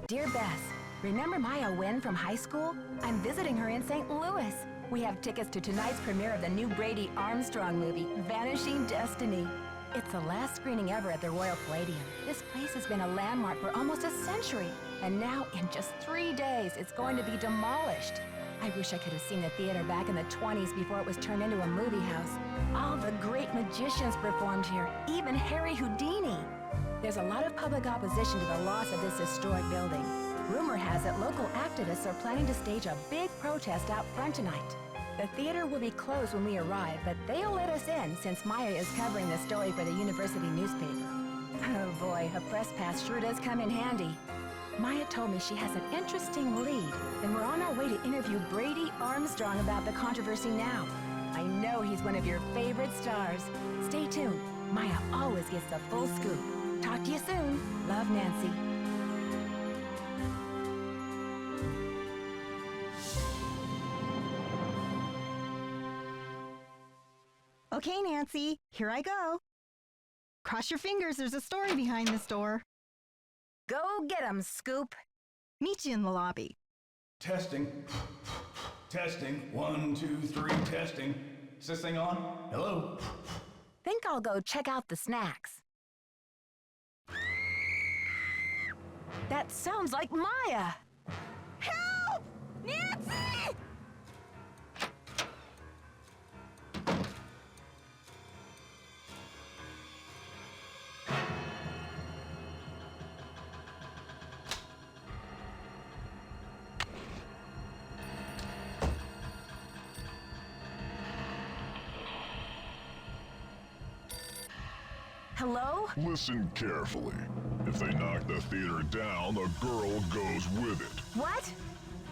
Dear Bess, remember Maya Nguyen from high school? I'm visiting her in St. Louis. We have tickets to tonight's premiere of the new Brady Armstrong movie, Vanishing Destiny. It's the last screening ever at the Royal Palladium. This place has been a landmark for almost a century, and now in just 3 days, it's going to be demolished. I wish I could have seen the theater back in the 20s before it was turned into a movie house. All the great magicians performed here, even Harry Houdini. There's a lot of public opposition to the loss of this historic building. Rumor has it local activists are planning to stage a big protest out front tonight. The theater will be closed when we arrive, but they'll let us in since Maya is covering the story for the university newspaper. Oh boy, a press pass sure does come in handy. Maya told me she has an interesting lead, and we're on our way to interview Brady Armstrong about the controversy now. I know he's one of your favorite stars. Stay tuned. Maya always gets the full scoop. Talk to you soon. Love, Nancy. Okay, Nancy, here I go. Cross your fingers, there's a story behind this door. Go get 'em, Scoop. Meet you in the lobby. Testing. Testing. 1, 2, 3, testing. Is this thing on? Hello? Think I'll go check out the snacks. That sounds like Maya. Help! Nancy! Hello? Listen carefully. If they knock the theater down, the girl goes with it. What?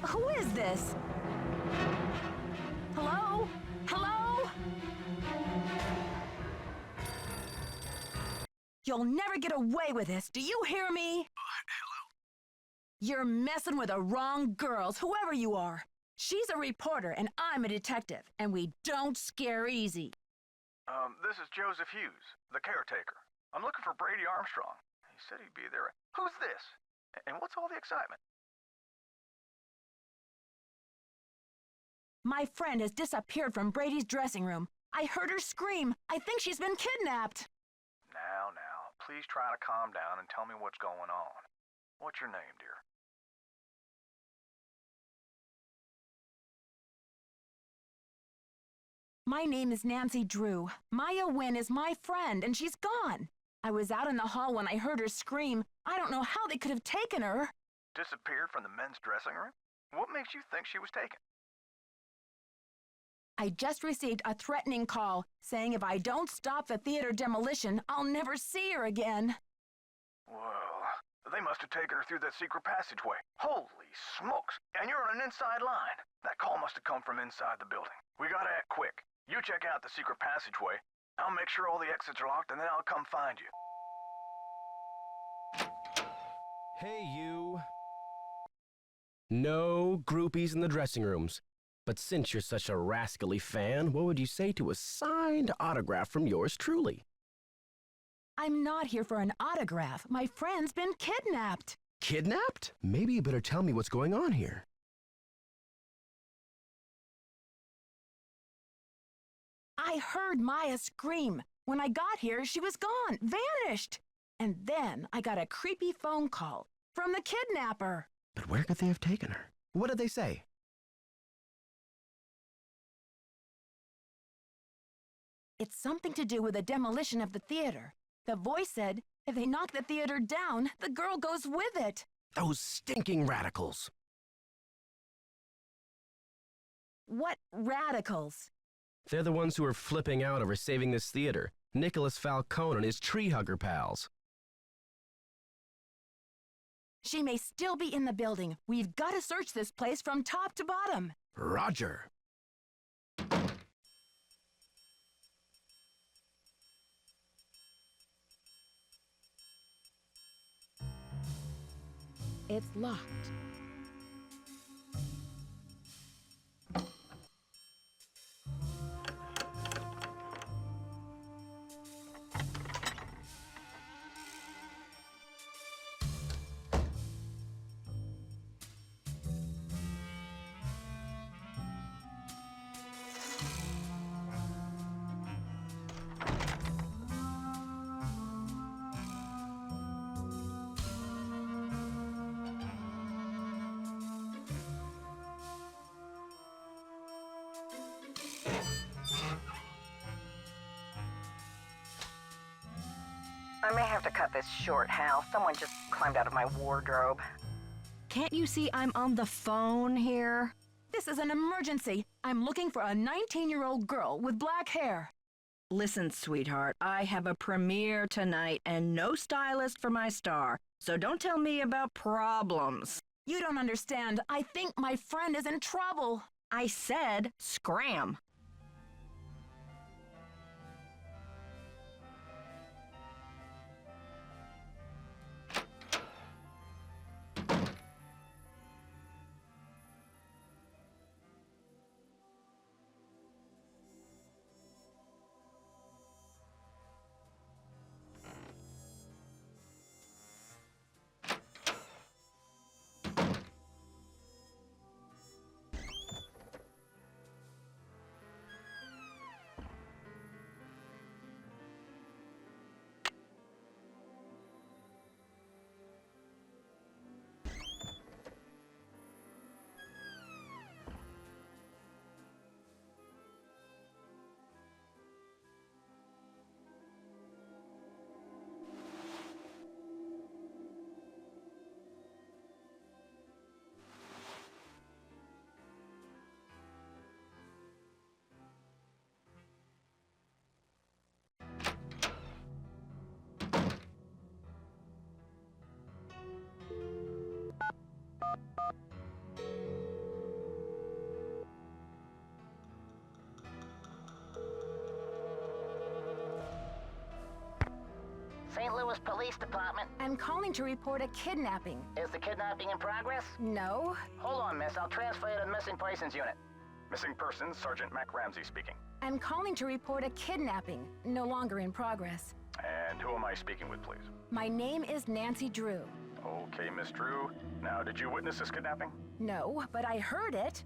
Who is this? Hello? Hello? You'll never get away with this. Do you hear me? Hello? You're messing with the wrong girls, whoever you are. She's a reporter and I'm a detective, and we don't scare easy. This is Joseph Hughes, the caretaker. I'm looking for Brady Armstrong. He said he'd be there. Who's this? And what's all the excitement? My friend has disappeared from Brady's dressing room. I heard her scream. I think she's been kidnapped. Now, please try to calm down and tell me what's going on. What's your name, dear? My name is Nancy Drew. Maya Nguyen is my friend, and she's gone. I was out in the hall when I heard her scream. I don't know how they could have taken her. Disappeared from the men's dressing room? What makes you think she was taken? I just received a threatening call saying if I don't stop the theater demolition, I'll never see her again. Well, they must have taken her through that secret passageway. Holy smokes! And you're on an inside line. That call must have come from inside the building. We gotta act quick. You check out the secret passageway. I'll make sure all the exits are locked, and then I'll come find you. Hey, you. No groupies in the dressing rooms. But since you're such a rascally fan, what would you say to a signed autograph from yours truly? I'm not here for an autograph. My friend's been kidnapped. Kidnapped? Maybe you better tell me what's going on here. I heard Maya scream. When I got here, she was gone, vanished. And then I got a creepy phone call from the kidnapper. But where could they have taken her? What did they say? It's something to do with the demolition of the theater. The voice said, if they knock the theater down, the girl goes with it. Those stinking radicals. What radicals? They're the ones who are flipping out over saving this theater. Nicholas Falcone and his tree hugger pals. She may still be in the building. We've got to search this place from top to bottom. Roger. It's locked. may have to cut this short, Hal. Someone just climbed out of my wardrobe. Can't you see I'm on the phone here? This is an emergency. I'm looking for a 19-year-old girl with black hair. Listen, sweetheart, I have a premiere tonight and no stylist for my star, so don't tell me about problems. You don't understand. I think my friend is in trouble. I said scram. St. Louis Police Department. I'm calling to report a kidnapping. Is the kidnapping in progress? No. Hold on, miss. I'll transfer you to the Missing Persons Unit. Missing persons, Sergeant Mac Ramsey speaking. I'm calling to report a kidnapping. No longer in progress. And who am I speaking with, please? My name is Nancy Drew. Okay, Miss Drew. Now, did you witness this kidnapping? No, but I heard it.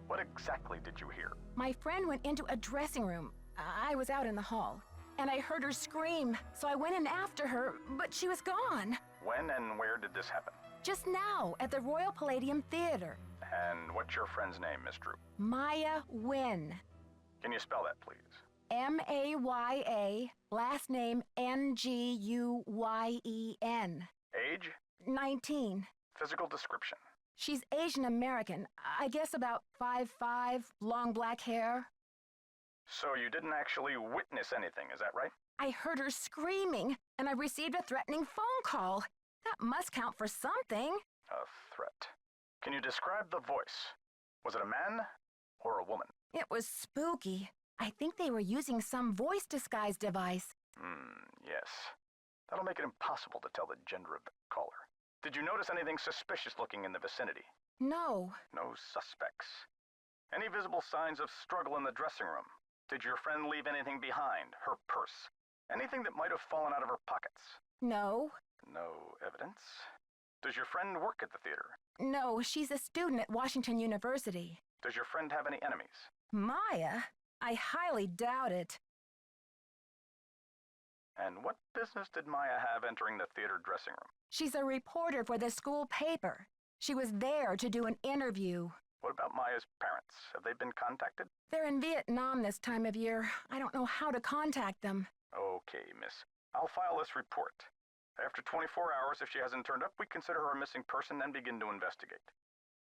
What exactly did you hear? My friend went into a dressing room. I was out in the hall. And I heard her scream, so I went in after her, but she was gone. When and where did this happen? Just now, at the Royal Palladium Theater. And what's your friend's name, Miss Drew? Maya Nguyen. Can you spell that, please? M-A-Y-A, last name N-G-U-Y-E-N. Age? 19. Physical description? She's Asian American. I guess about 5'5", long black hair. So you didn't actually witness anything, is that right? I heard her screaming, and I received a threatening phone call. That must count for something. A threat. Can you describe the voice? Was it a man or a woman? It was spooky. I think they were using some voice disguise device. Yes. That'll make it impossible to tell the gender of the caller. Did you notice anything suspicious looking in the vicinity? No. No suspects. Any visible signs of struggle in the dressing room? Did your friend leave anything behind? Her purse? Anything that might have fallen out of her pockets? No. No evidence. Does your friend work at the theater? No, she's a student at Washington University. Does your friend have any enemies? Maya? I highly doubt it. And what business did Maya have entering the theater dressing room? She's a reporter for the school paper. She was there to do an interview. What about Maya's parents? Have they been contacted? They're in Vietnam this time of year. I don't know how to contact them. Okay, miss. I'll file this report. After 24 hours, if she hasn't turned up, we consider her a missing person and begin to investigate.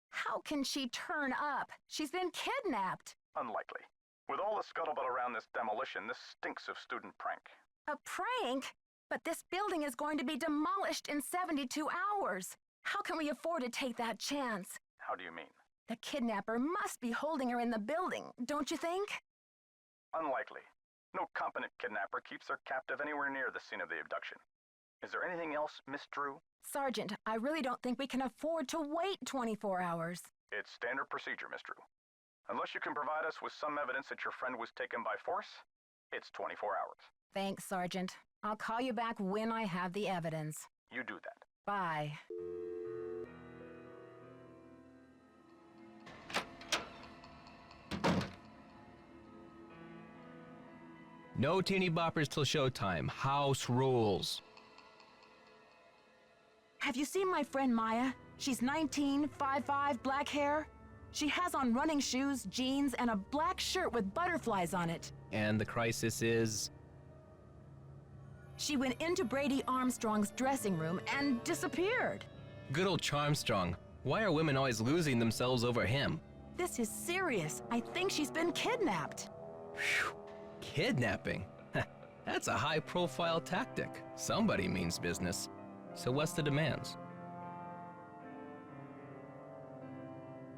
How can she turn up? She's been kidnapped. Unlikely. With all the scuttlebutt around this demolition, this stinks of student prank. A prank? But this building is going to be demolished in 72 hours. How can we afford to take that chance? How do you mean? The kidnapper must be holding her in the building, don't you think? Unlikely. No competent kidnapper keeps their captive anywhere near the scene of the abduction. Is there anything else, Miss Drew? Sergeant, I really don't think we can afford to wait 24 hours. It's standard procedure, Miss Drew. Unless you can provide us with some evidence that your friend was taken by force, it's 24 hours. Thanks, Sergeant. I'll call you back when I have the evidence. You do that. Bye. No teeny boppers till showtime. House rules. Have you seen my friend Maya? She's 19, 5'5", black hair. She has on running shoes, jeans, and a black shirt with butterflies on it. And the crisis is? She went into Brady Armstrong's dressing room and disappeared. Good old Charmstrong. Why are women always losing themselves over him? This is serious. I think she's been kidnapped. Phew. Kidnapping? That's a high-profile tactic. Somebody means business. So what's the demands?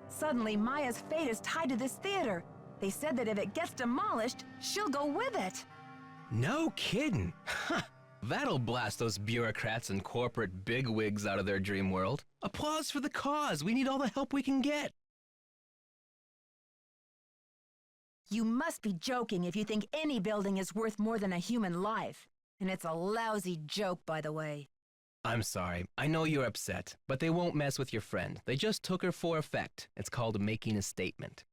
Suddenly, Maya's fate is tied to this theater. They said that if it gets demolished, she'll go with it. No kidding. That'll blast those bureaucrats and corporate bigwigs out of their dream world. Applause for the cause. We need all the help we can get. You must be joking if you think any building is worth more than a human life. And it's a lousy joke, by the way. I'm sorry. I know you're upset, but they won't mess with your friend. They just took her for effect. It's called making a statement.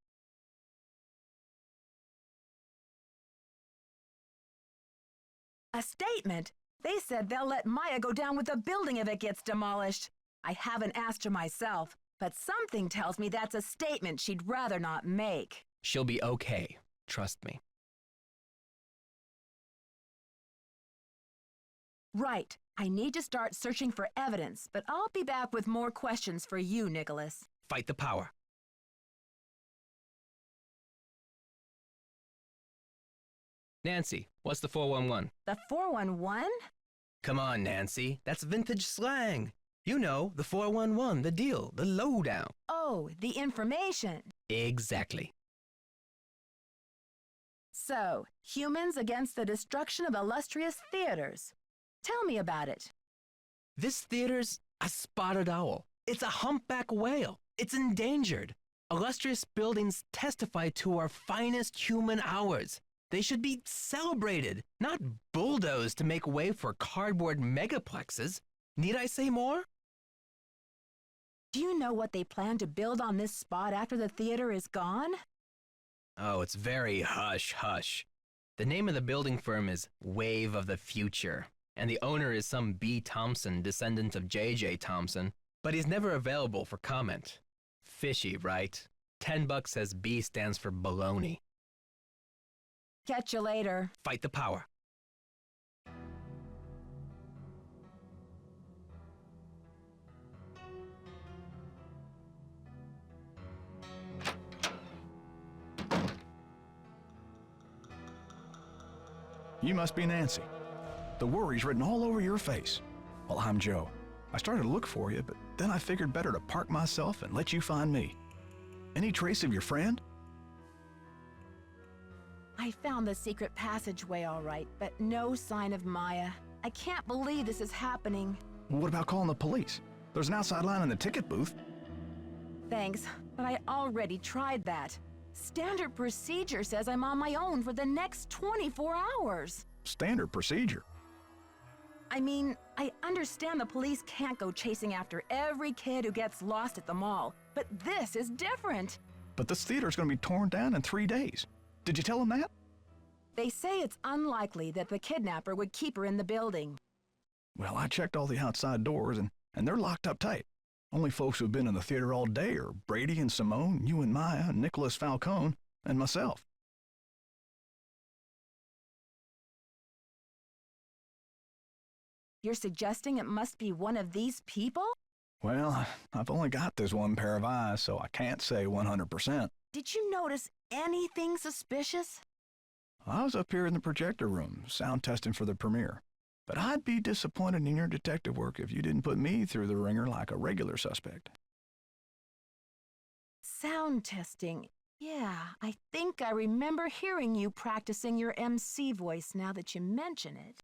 A statement? They said they'll let Maya go down with the building if it gets demolished. I haven't asked her myself, but something tells me that's a statement she'd rather not make. She'll be okay. Trust me. Right. I need to start searching for evidence, but I'll be back with more questions for you, Nicholas. Fight the power. Nancy, what's the 411? The 411? Come on, Nancy. That's vintage slang. You know, the 411, the deal, the lowdown. Oh, the information. Exactly. So, humans against the destruction of illustrious theaters. Tell me about it. This theater's a spotted owl. It's a humpback whale. It's endangered. Illustrious buildings testify to our finest human hours. They should be celebrated, not bulldozed to make way for cardboard megaplexes. Need I say more? Do you know what they plan to build on this spot after the theater is gone? Oh, it's very hush-hush. The name of the building firm is Wave of the Future, and the owner is some B. Thompson, descendant of J.J. Thompson, but he's never available for comment. Fishy, right? $10 says B stands for baloney. Catch you later. Fight the power. You must be Nancy. The worry's written all over your face. Well, I'm Joe. I started to look for you, but then I figured better to park myself and let you find me. Any trace of your friend? I found the secret passageway all right, but no sign of Maya. I can't believe this is happening. What about calling the police? There's an outside line in the ticket booth. Thanks, but I already tried that. Standard procedure says I'm on my own for the next 24 hours. Standard procedure. I mean, I understand the police can't go chasing after every kid who gets lost at the mall, but this is different. But this theater's going to be torn down in 3 days. Did you tell them that? They say it's unlikely that the kidnapper would keep her in the building. Well, I checked all the outside doors, and they're locked up tight. Only folks who've been in the theater all day are Brady and Simone, you and Maya, Nicholas Falcone, and myself. You're suggesting it must be one of these people? Well, I've only got this one pair of eyes, so I can't say 100%. Did you notice anything suspicious? I was up here in the projector room, sound testing for the premiere. But I'd be disappointed in your detective work if you didn't put me through the ringer like a regular suspect. Sound testing. Yeah, I think I remember hearing you practicing your MC voice now that you mention it.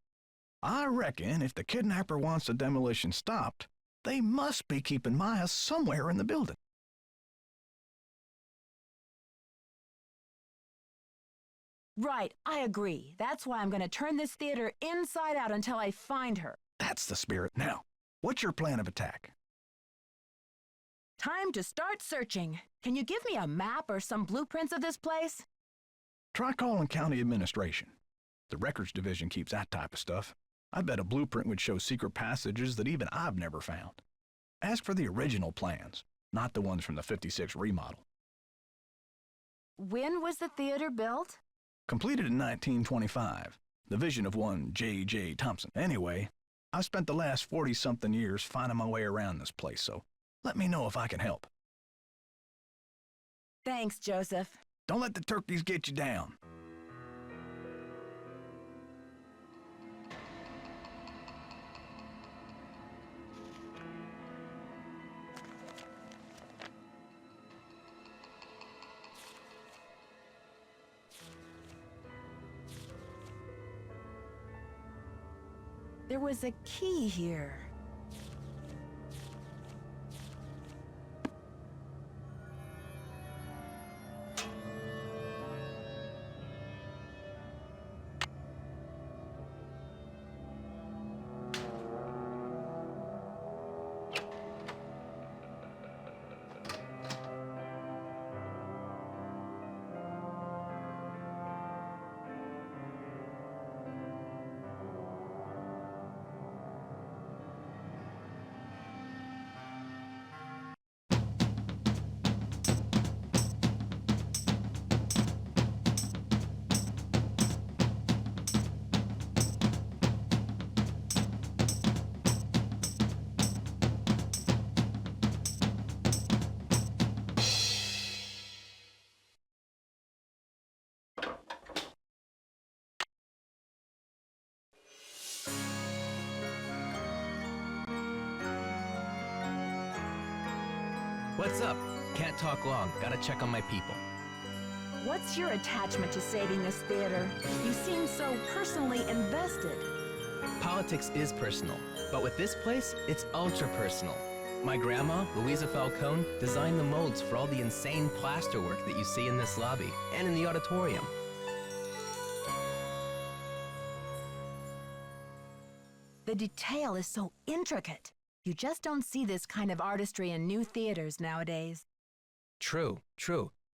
I reckon if the kidnapper wants the demolition stopped, they must be keeping Maya somewhere in the building. Right, I agree. That's why I'm going to turn this theater inside out until I find her. That's the spirit. Now, what's your plan of attack? Time to start searching. Can you give me a map or some blueprints of this place? Try calling county administration. The records division keeps that type of stuff. I bet a blueprint would show secret passages that even I've never found. Ask for the original plans, not the ones from the 56 remodel. When was the theater built? Completed in 1925. the vision of one J.J. Thompson. Anyway, I've spent the last 40-something years finding my way around this place, so let me know if I can help. Thanks, Joseph. Don't let the turkeys get you down. There was a key here. What's up? Can't talk long. Gotta check on my people. What's your attachment to saving this theater? You seem so personally invested. Politics is personal, but with this place, it's ultra personal. My grandma, Louisa Falcone, designed the molds for all the insane plasterwork that you see in this lobby and in the auditorium. The detail is so intricate. You just don't see this kind of artistry in new theaters nowadays. True,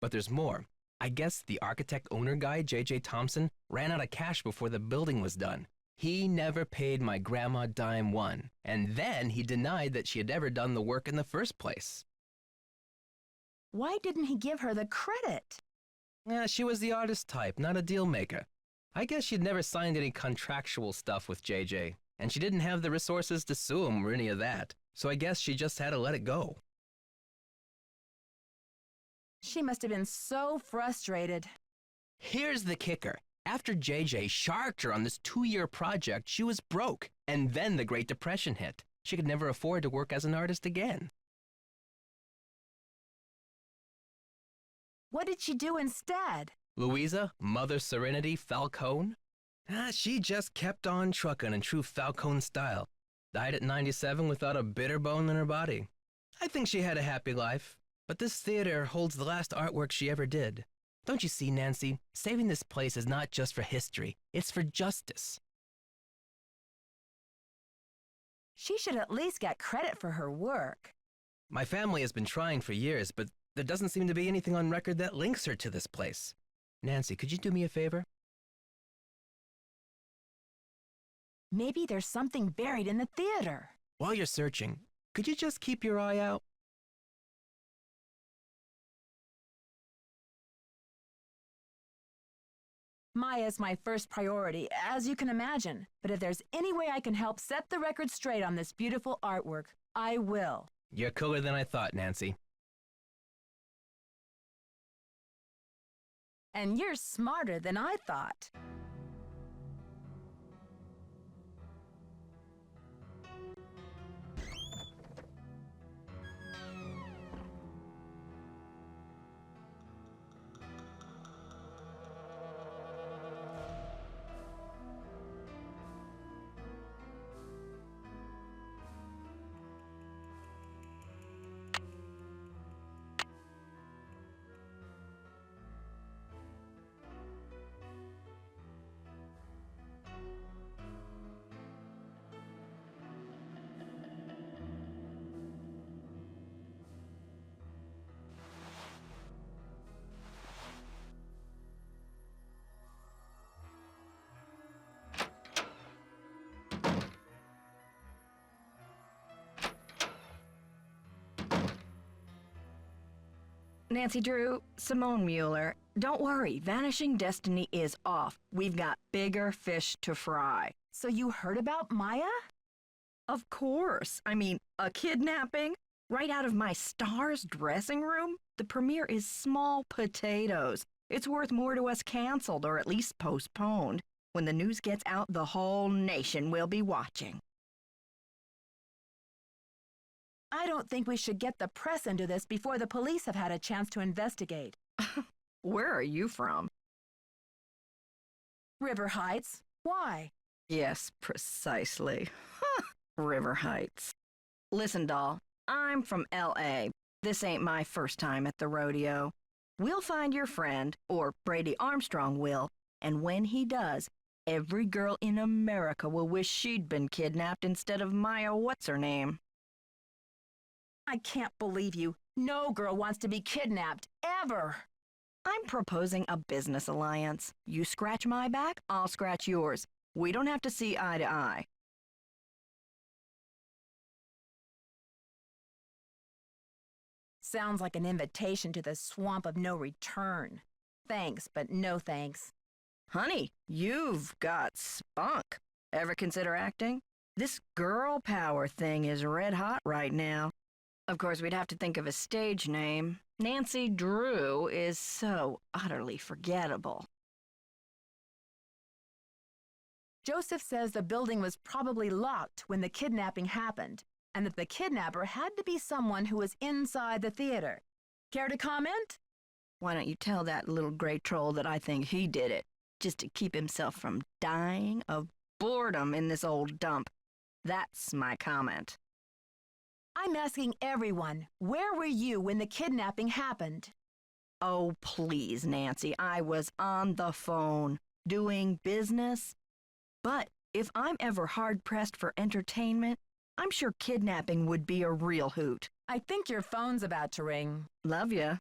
but there's more. I guess the architect-owner guy, J.J. Thompson, ran out of cash before the building was done. He never paid my grandma dime one, and then he denied that she had ever done the work in the first place. Why didn't he give her the credit? She was the artist type, not a deal maker. I guess she'd never signed any contractual stuff with J.J., and she didn't have the resources to sue him or any of that, so I guess she just had to let it go. She must have been so frustrated. Here's the kicker. After JJ sharked her on this 2-year project, she was broke, and then the Great Depression hit. She could never afford to work as an artist again. What did she do instead? Louisa, Mother Serenity Falcone? She just kept on trucking in true Falcone style. Died at 97 without a bitter bone in her body. I think she had a happy life, but this theater holds the last artwork she ever did. Don't you see, Nancy? Saving this place is not just for history, it's for justice. She should at least get credit for her work. My family has been trying for years, but there doesn't seem to be anything on record that links her to this place. Nancy, could you do me a favor? Maybe there's something buried in the theater. While you're searching, could you just keep your eye out? Maya's my first priority, as you can imagine. But if there's any way I can help set the record straight on this beautiful artwork, I will. You're cooler than I thought, Nancy. And you're smarter than I thought. Nancy Drew, Simone Mueller. Don't worry, Vanishing Destiny is off. We've got bigger fish to fry. So you heard about Maya? Of course. I mean, a kidnapping? Right out of my star's dressing room? The premiere is small potatoes. It's worth more to us canceled or at least postponed. When the news gets out, the whole nation will be watching. I don't think we should get the press into this before the police have had a chance to investigate. Where are you from? River Heights? Why? Yes, precisely. River Heights. Listen, doll, I'm from L.A. This ain't my first time at the rodeo. We'll find your friend, or Brady Armstrong will, and when he does, every girl in America will wish she'd been kidnapped instead of Maya what's-her-name. I can't believe you. No girl wants to be kidnapped, ever. I'm proposing a business alliance. You scratch my back, I'll scratch yours. We don't have to see eye to eye. Sounds like an invitation to the swamp of no return. Thanks, but no thanks. Honey, you've got spunk. Ever consider acting? This girl power thing is red hot right now. Of course, we'd have to think of a stage name. Nancy Drew is so utterly forgettable. Joseph says the building was probably locked when the kidnapping happened, and that the kidnapper had to be someone who was inside the theater. Care to comment? Why don't you tell that little gray troll that I think he did it, just to keep himself from dying of boredom in this old dump? That's my comment. I'm asking everyone, where were you when the kidnapping happened? Oh, please, Nancy, I was on the phone, doing business. But if I'm ever hard-pressed for entertainment, I'm sure kidnapping would be a real hoot. I think your phone's about to ring. Love ya.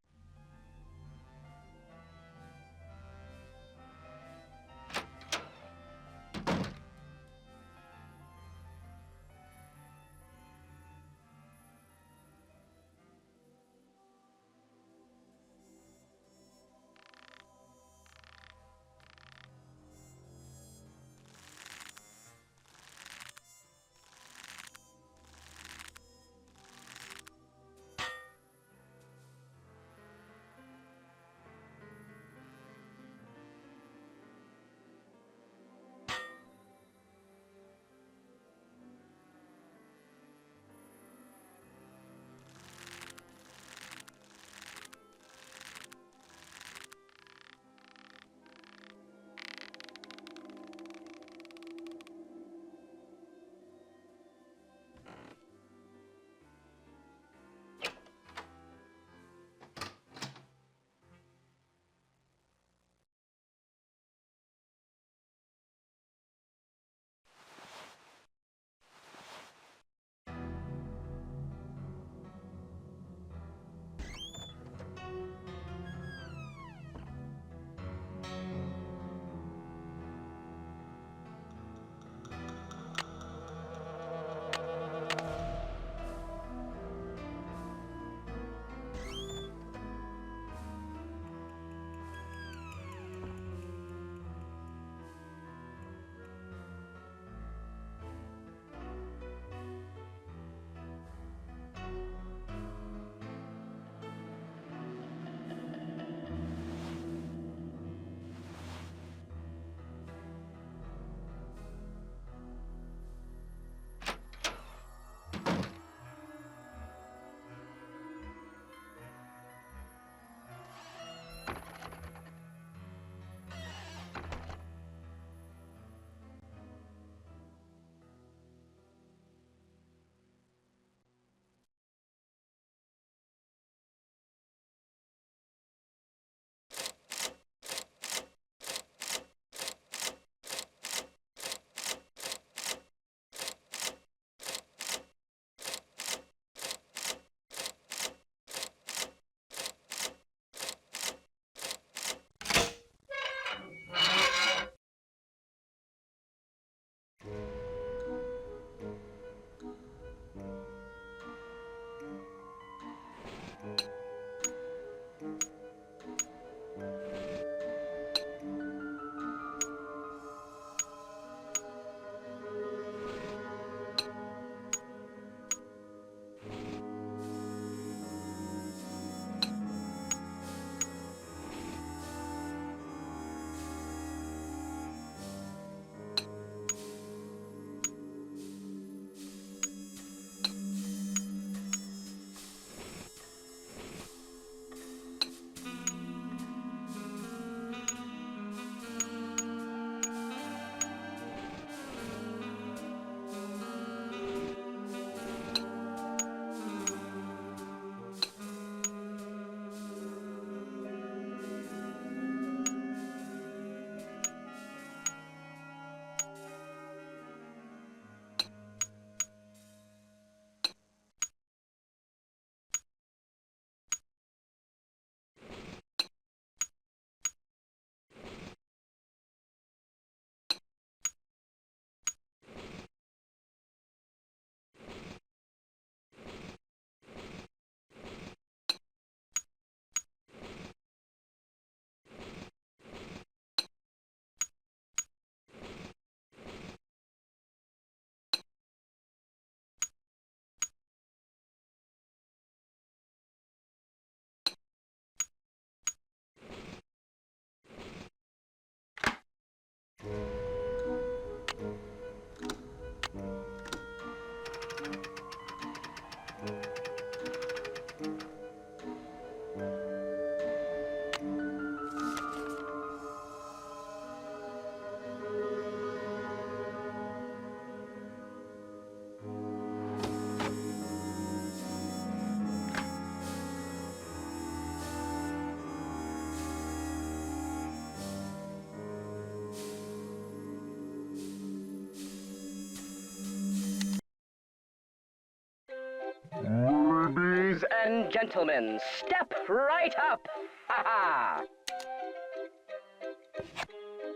and gentlemen, step right up. Ha ha!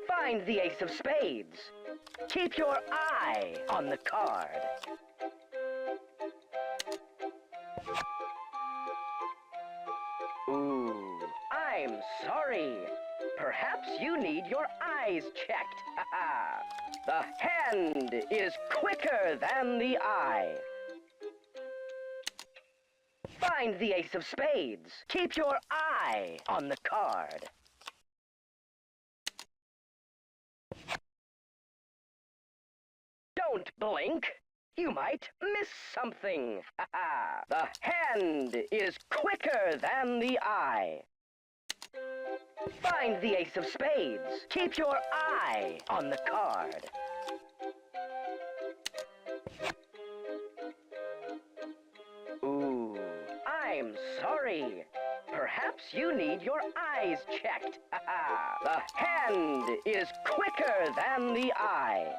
Find the ace of spades. Keep your eye on the card. Ooh, I'm sorry. Perhaps you need your eyes checked. Ha ha! The hand is quicker than the eye. Find the ace of spades. Keep your eye on the card. Don't blink. You might miss something. Ha ha! The hand is quicker than the eye. Find the ace of spades. Keep your eye on the card. Ooh, I'm sorry. Perhaps you need your eyes checked. Ha ha! The hand is quicker than the eye.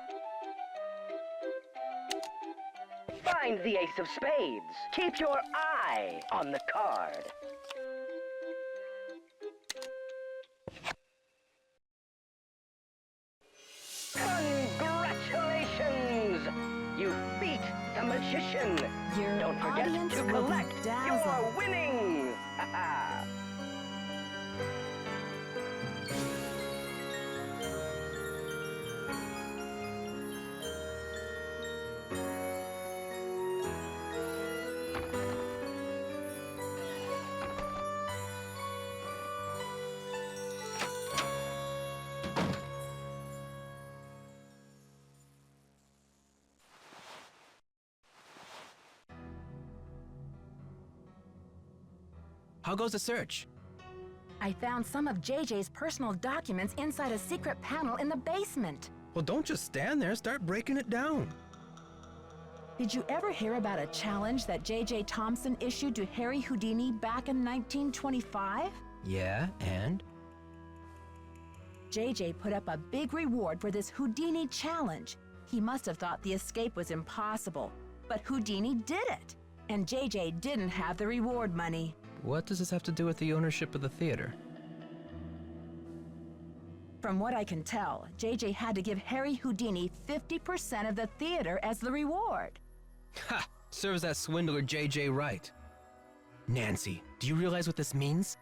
Find the ace of spades. Keep your eye on the card. Congratulations! You beat the magician. Your Don't forget audience to will be collect your dazzled. winnings. Ha ha! How goes the search? I found some of JJ's personal documents inside a secret panel in the basement. Well, don't just stand there, start breaking it down. Did you ever hear about a challenge that JJ Thompson issued to Harry Houdini back in 1925? Yeah, and? JJ put up a big reward for this Houdini challenge. He must have thought the escape was impossible, but Houdini did it, and JJ didn't have the reward money. What does this have to do with the ownership of the theater? From what I can tell, JJ had to give Harry Houdini 50% of the theater as the reward. Ha! Serves that swindler JJ right. Nancy, do you realize what this means?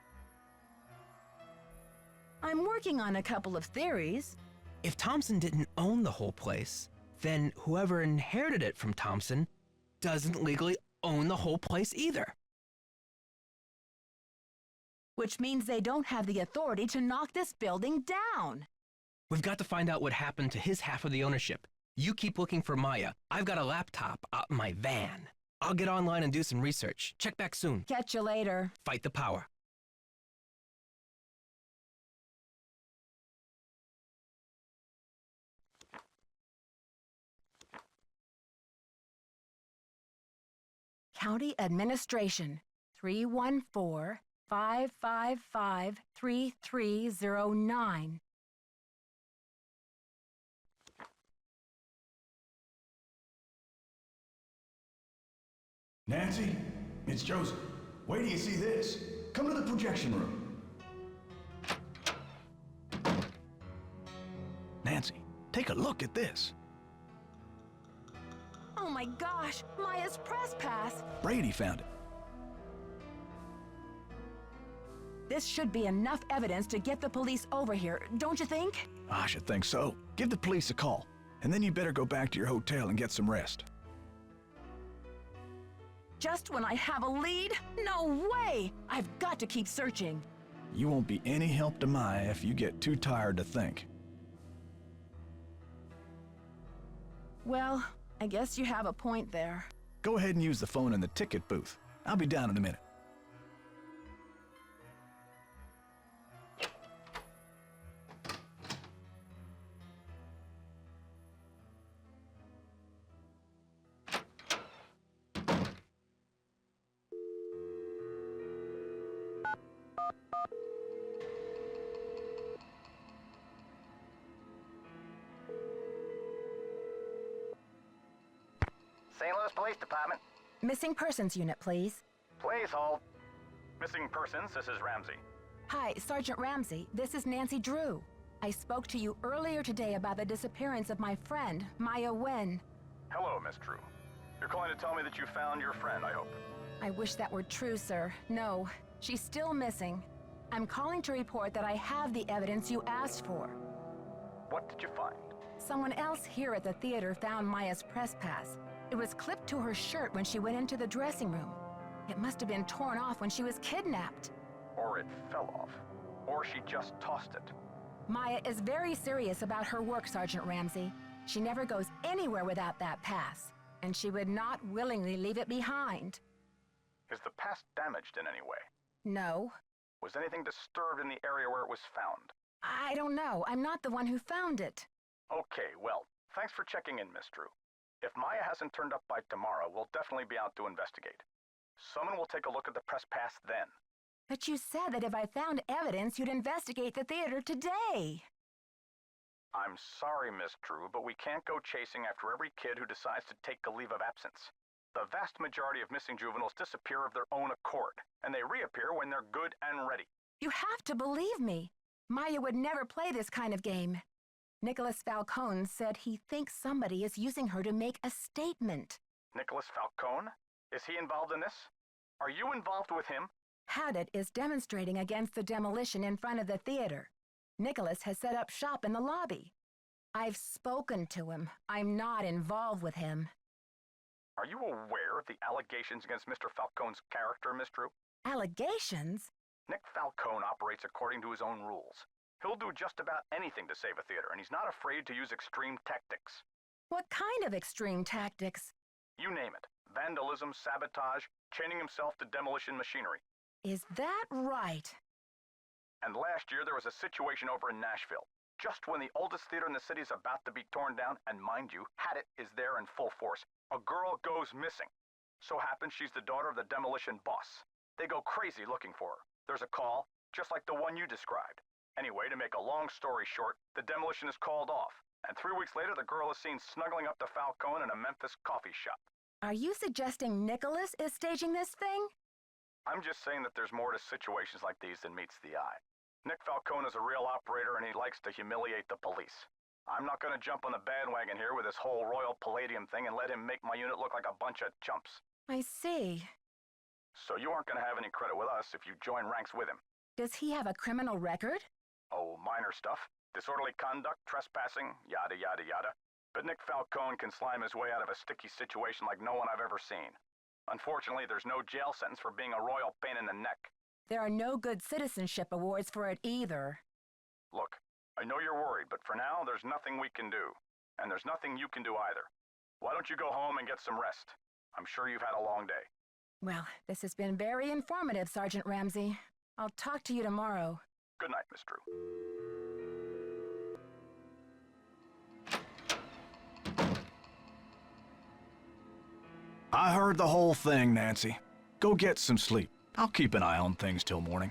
I'm working on a couple of theories. If Thompson didn't own the whole place, then whoever inherited it from Thompson doesn't legally own the whole place either. Which means they don't have the authority to knock this building down. We've got to find out what happened to his half of the ownership. You keep looking for Maya. I've got a laptop out in my van. I'll get online and do some research. Check back soon. Catch you later. Fight the power. County Administration, 314-555-3309. Nancy, it's Joseph. Wait till you see this. Come to the projection room. Nancy, take a look at this. Oh my gosh, Maya's press pass. Brady found it. This should be enough evidence to get the police over here, don't you think? I should think so. Give the police a call, and then you better go back to your hotel and get some rest. Just when I have a lead? No way! I've got to keep searching. You won't be any help to Maya if you get too tired to think. Well, I guess you have a point there. Go ahead and use the phone in the ticket booth. I'll be down in a minute. St. Louis Police Department. Missing persons unit, please. Please hold. Missing persons, this is Ramsey. Hi, Sergeant Ramsey. This is Nancy Drew. I spoke to you earlier today about the disappearance of my friend, Maya Nguyen. Hello, Miss Drew. You're calling to tell me that you found your friend, I hope. I wish that were true, sir. No, she's still missing. I'm calling to report that I have the evidence you asked for. What did you find? Someone else here at the theater found Maya's press pass. It was clipped to her shirt when she went into the dressing room. It must have been torn off when she was kidnapped. Or it fell off. Or she just tossed it. Maya is very serious about her work, Sergeant Ramsey. She never goes anywhere without that pass, and she would not willingly leave it behind. Is the pass damaged in any way? No. Was anything disturbed in the area where it was found? I don't know. I'm not the one who found it. Okay, well, thanks for checking in, Miss Drew. If Maya hasn't turned up by tomorrow, we'll definitely be out to investigate. Someone will take a look at the press pass then. But you said that if I found evidence, you'd investigate the theater today. I'm sorry, Miss Drew, but we can't go chasing after every kid who decides to take a leave of absence. The vast majority of missing juveniles disappear of their own accord, and they reappear when they're good and ready. You have to believe me. Maya would never play this kind of game. Nicholas Falcone said he thinks somebody is using her to make a statement. Nicholas Falcone? Is he involved in this? Are you involved with him? Haddett is demonstrating against the demolition in front of the theater. Nicholas has set up shop in the lobby. I've spoken to him. I'm not involved with him. Are you aware of the allegations against Mr. Falcone's character, Miss Drew? Allegations? Nick Falcone operates according to his own rules. He'll do just about anything to save a theater, and he's not afraid to use extreme tactics. What kind of extreme tactics? You name it. Vandalism, sabotage, chaining himself to demolition machinery. Is that right? And last year there was a situation over in Nashville. Just when the oldest theater in the city is about to be torn down, and mind you, Haddett is there in full force, a girl goes missing. So happens she's the daughter of the demolition boss. They go crazy looking for her. There's a call, just like the one you described. Anyway, to make a long story short, the demolition is called off, and 3 weeks later the girl is seen snuggling up to Falcone in a Memphis coffee shop. Are you suggesting Nicholas is staging this thing? I'm just saying that there's more to situations like these than meets the eye. Nick Falcone is a real operator and he likes to humiliate the police. I'm not going to jump on the bandwagon here with this whole Royal Palladium thing and let him make my unit look like a bunch of chumps. I see. So you aren't going to have any credit with us if you join ranks with him. Does he have a criminal record? Oh, minor stuff. Disorderly conduct, trespassing, yada yada yada. But Nick Falcone can slime his way out of a sticky situation like no one I've ever seen. Unfortunately, there's no jail sentence for being a royal pain in the neck. There are no good citizenship awards for it either. Look, I know you're worried, but for now, there's nothing we can do. And there's nothing you can do either. Why don't you go home and get some rest? I'm sure you've had a long day. Well, this has been very informative, Sergeant Ramsey. I'll talk to you tomorrow. Good night, Miss Drew. I heard the whole thing, Nancy. Go get some sleep. I'll keep an eye on things till morning.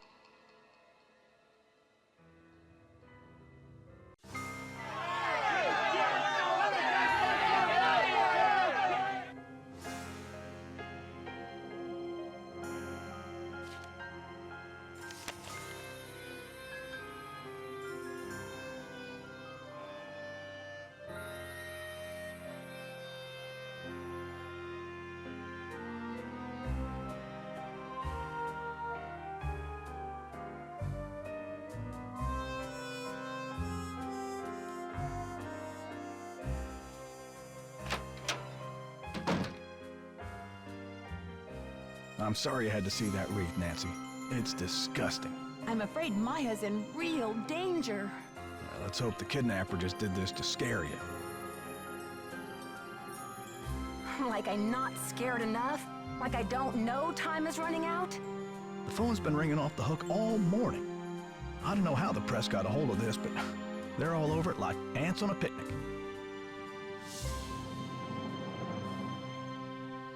I'm sorry you had to see that wreath, Nancy. It's disgusting. I'm afraid Maya's in real danger. Let's hope the kidnapper just did this to scare you. Like I'm not scared enough? Like I don't know time is running out? The phone's been ringing off the hook all morning. I don't know how the press got a hold of this, but they're all over it like ants on a picnic.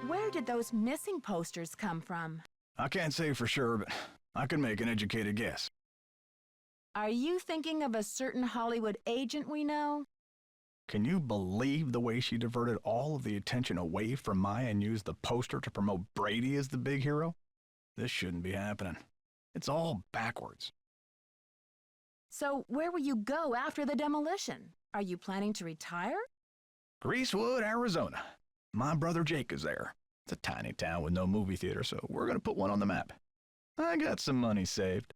Where did those missing posters come from? I can't say for sure, but I can make an educated guess. Are you thinking of a certain Hollywood agent we know? Can you believe the way she diverted all of the attention away from Maya and used the poster to promote Brady as the big hero? This shouldn't be happening. It's all backwards. So where will you go after the demolition? Are you planning to retire? Greasewood, Arizona. My brother Jake is there. It's a tiny town with no movie theater, so we're going to put one on the map. I got some money saved.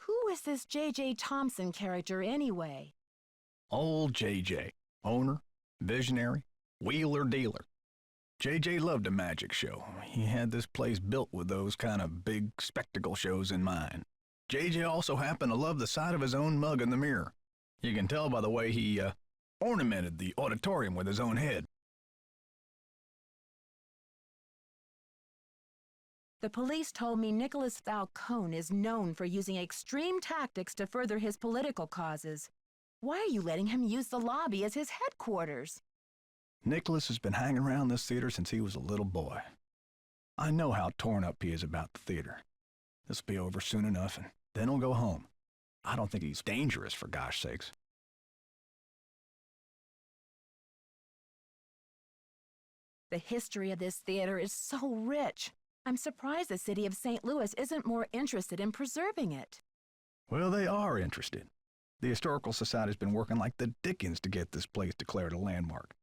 Who is this J.J. Thompson character anyway? Old J.J. Owner, visionary, wheeler dealer. J.J. loved a magic show. He had this place built with those kind of big spectacle shows in mind. J.J. also happened to love the sight of his own mug in the mirror. You can tell by the way he ornamented the auditorium with his own head. The police told me Nicholas Falcone is known for using extreme tactics to further his political causes. Why are you letting him use the lobby as his headquarters? Nicholas has been hanging around this theater since he was a little boy. I know how torn up he is about the theater. This'll be over soon enough, and then he'll go home. I don't think he's dangerous, for gosh sakes. The history of this theater is so rich. I'm surprised the city of St. Louis isn't more interested in preserving it. Well, they are interested. The Historical Society's been working like the dickens to get this place declared a landmark.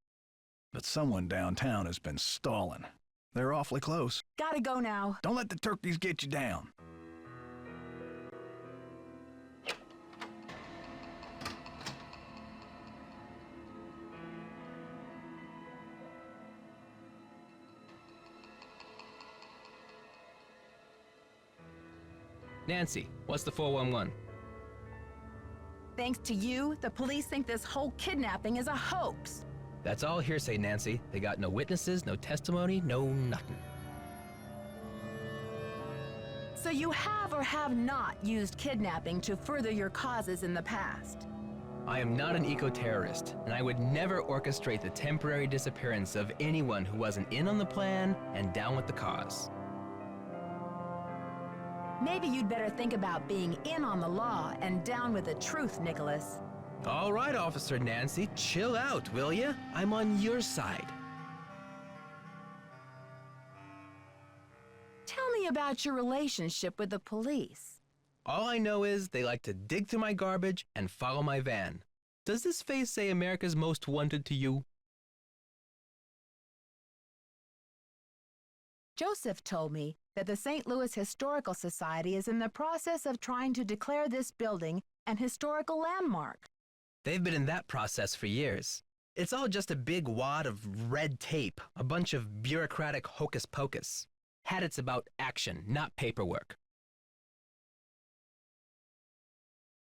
But someone downtown has been stalling. They're awfully close. Gotta go now. Don't let the turkeys get you down. Nancy, what's the 411? Thanks to you, the police think this whole kidnapping is a hoax. That's all hearsay, Nancy. They got no witnesses, no testimony, no nothing. So you have or have not used kidnapping to further your causes in the past? I am not an eco-terrorist, and I would never orchestrate the temporary disappearance of anyone who wasn't in on the plan and down with the cause. Maybe you'd better think about being in on the law and down with the truth, Nicholas. All right, Officer Nancy, chill out, will ya? I'm on your side. Tell me about your relationship with the police. All I know is they like to dig through my garbage and follow my van. Does this face say America's Most Wanted to you? Joseph told me that the St. Louis Historical Society is in the process of trying to declare this building an historical landmark. They've been in that process for years. It's all just a big wad of red tape, a bunch of bureaucratic hocus pocus. Had it's about action, not paperwork.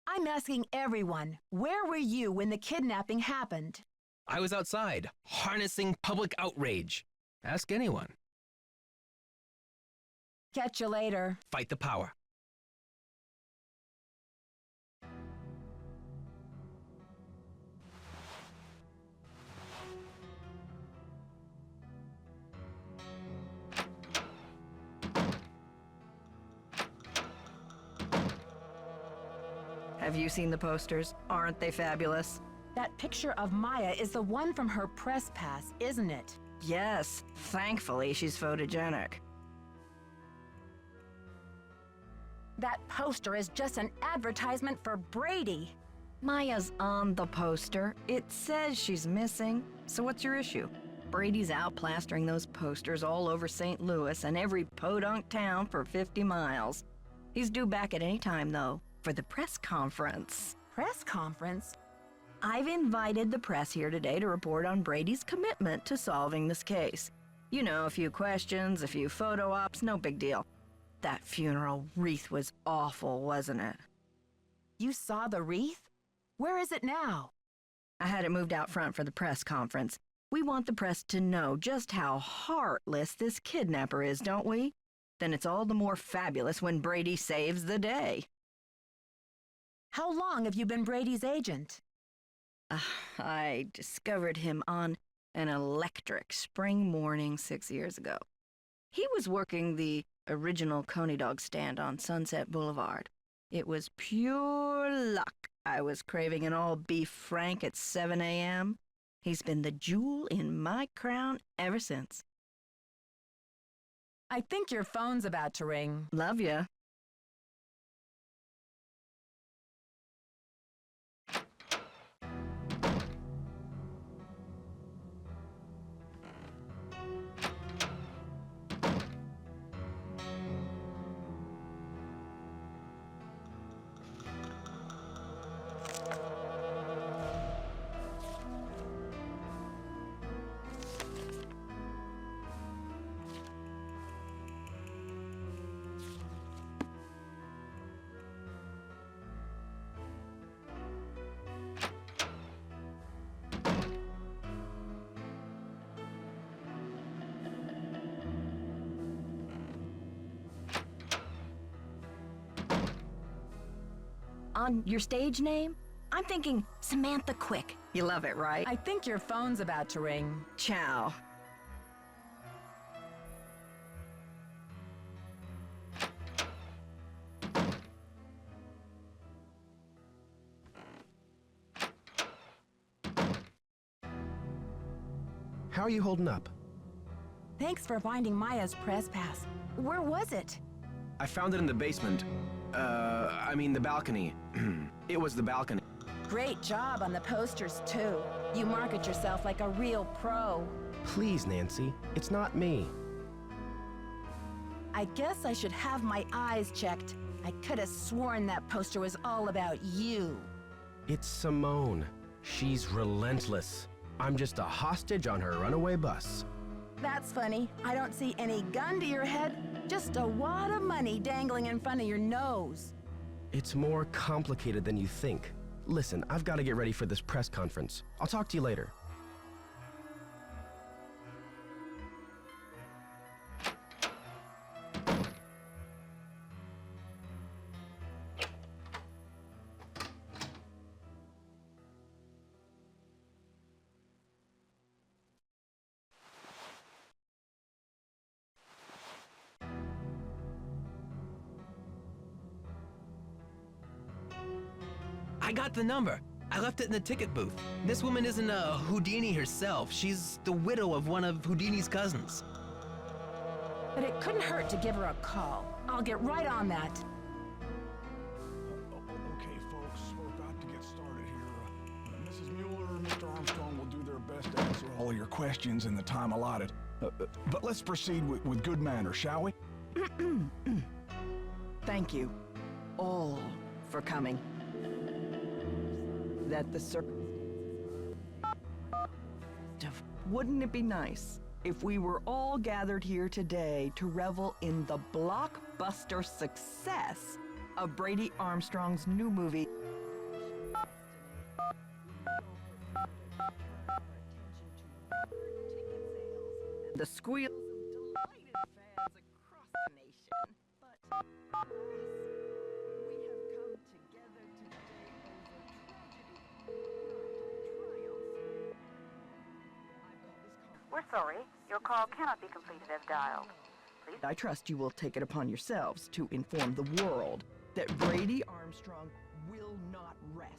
I'm asking everyone, where were you when the kidnapping happened? I was outside, harnessing public outrage. Ask anyone. Catch you later. Fight the power. Have you seen the posters? Aren't they fabulous? That picture of Maya is the one from her press pass, isn't it? Yes, thankfully she's photogenic. That poster is just an advertisement for Brady. Maya's on the poster. It says she's missing. So what's your issue? Brady's out plastering those posters all over St. Louis and every podunk town for 50 miles. He's due back at any time, though, for the press conference. Press conference? I've invited the press here today to report on Brady's commitment to solving this case. You know, a few questions, a few photo ops, no big deal. That funeral wreath was awful, wasn't it? You saw the wreath? Where is it now? I had it moved out front for the press conference. We want the press to know just how heartless this kidnapper is, don't we? Then it's all the more fabulous when Brady saves the day. How long have you been Brady's agent? I discovered him on an electric spring morning 6 years ago. He was working the original Coney Dog stand on Sunset Boulevard. It was pure luck. I was craving an all-beef frank at 7 a.m. He's been the jewel in my crown ever since. I think your phone's about to ring. Love ya. On your stage name? I'm thinking Samantha Quick. You love it, right? I think your phone's about to ring. Ciao. How are you holding up? Thanks for finding Maya's press pass. Where was it? I found it in the basement. The balcony. It was the balcony. Great job on the posters, too. You market yourself like a real pro. Please, Nancy, it's not me. I guess I should have my eyes checked. I could have sworn that poster was all about you. It's Simone. She's relentless. I'm just a hostage on her runaway bus. That's funny. I don't see any gun to your head, just a wad of money dangling in front of your nose. It's more complicated than you think. Listen, I've got to get ready for this press conference. I'll talk to you later. I got the number. I left it in the ticket booth. This woman isn't a Houdini herself. She's the widow of one of Houdini's cousins. But it couldn't hurt to give her a call. I'll get right on that. Okay, folks, we're about to get started here. Mrs. Mueller and Mr. Armstrong will do their best to answer all of your questions in the time allotted. But let's proceed with good manners, shall we? Thank you all for coming. That the Wouldn't it be nice if we were all gathered here today to revel in the blockbuster success of Brady Armstrong's new movie? The squeals of delighted fans across the nation. But alas, we have come together today over tragedy, triumph. We're sorry. Your call cannot be completed as dialed. Please. I trust you will take it upon yourselves to inform the world that Brady Armstrong will not rest.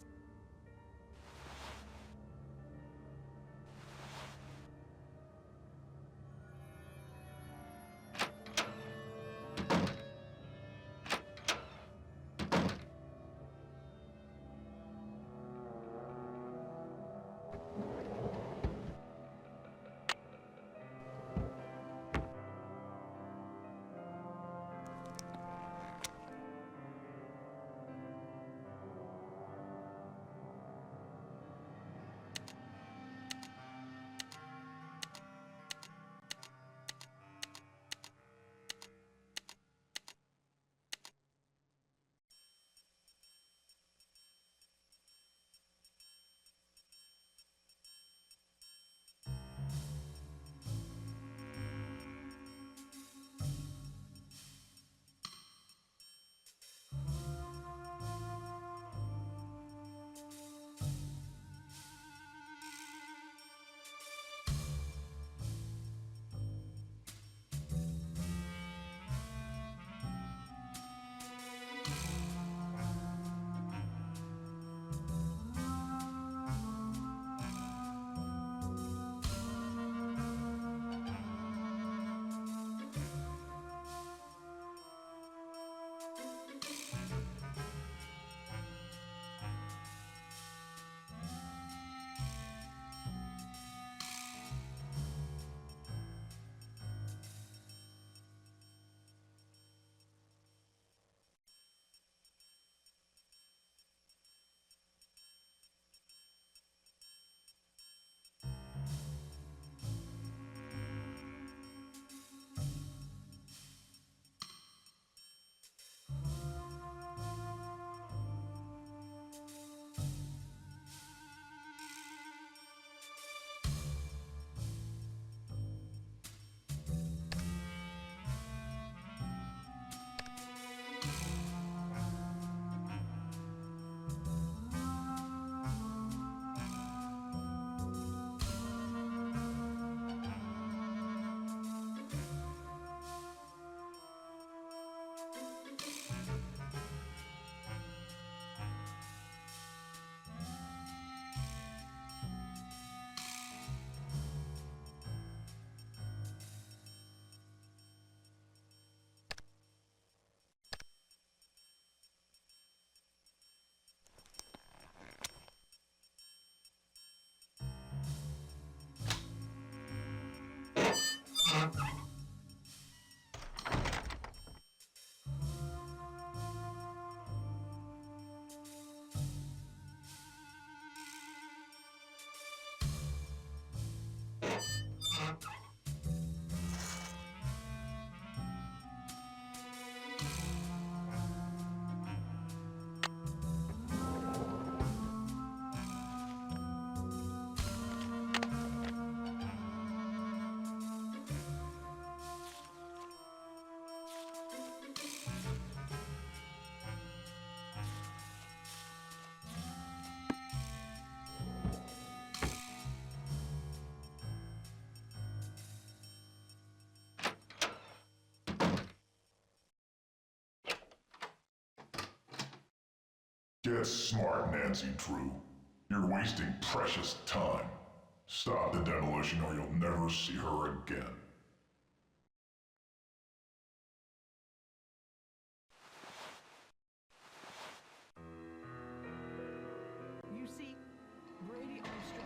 Get smart, Nancy Drew. You're wasting precious time. Stop the demolition or you'll never see her again. You see, Brady Armstrong.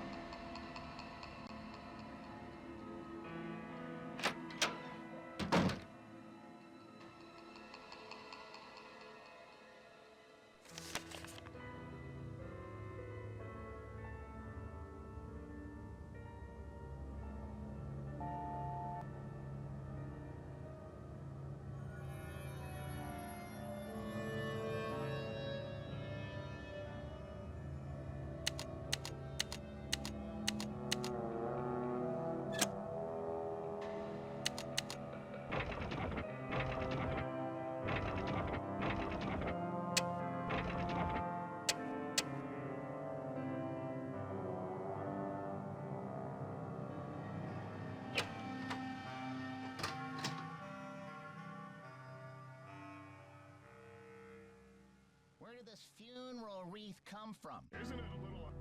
Where did this funeral wreath come from? Isn't it a little...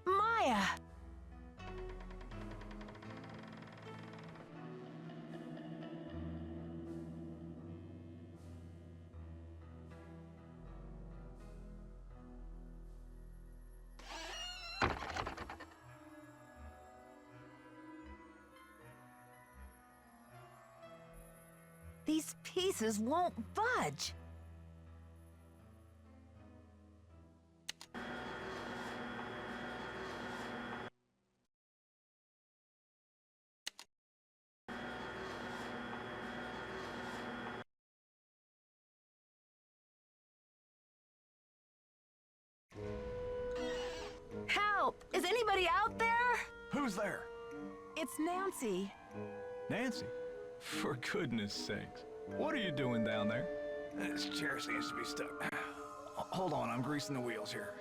Maya! These pieces won't budge. Help! Is anybody out there? Who's there? It's Nancy. Nancy? For goodness sakes. What are you doing down there? This chair seems to be stuck. Hold on, I'm greasing the wheels here.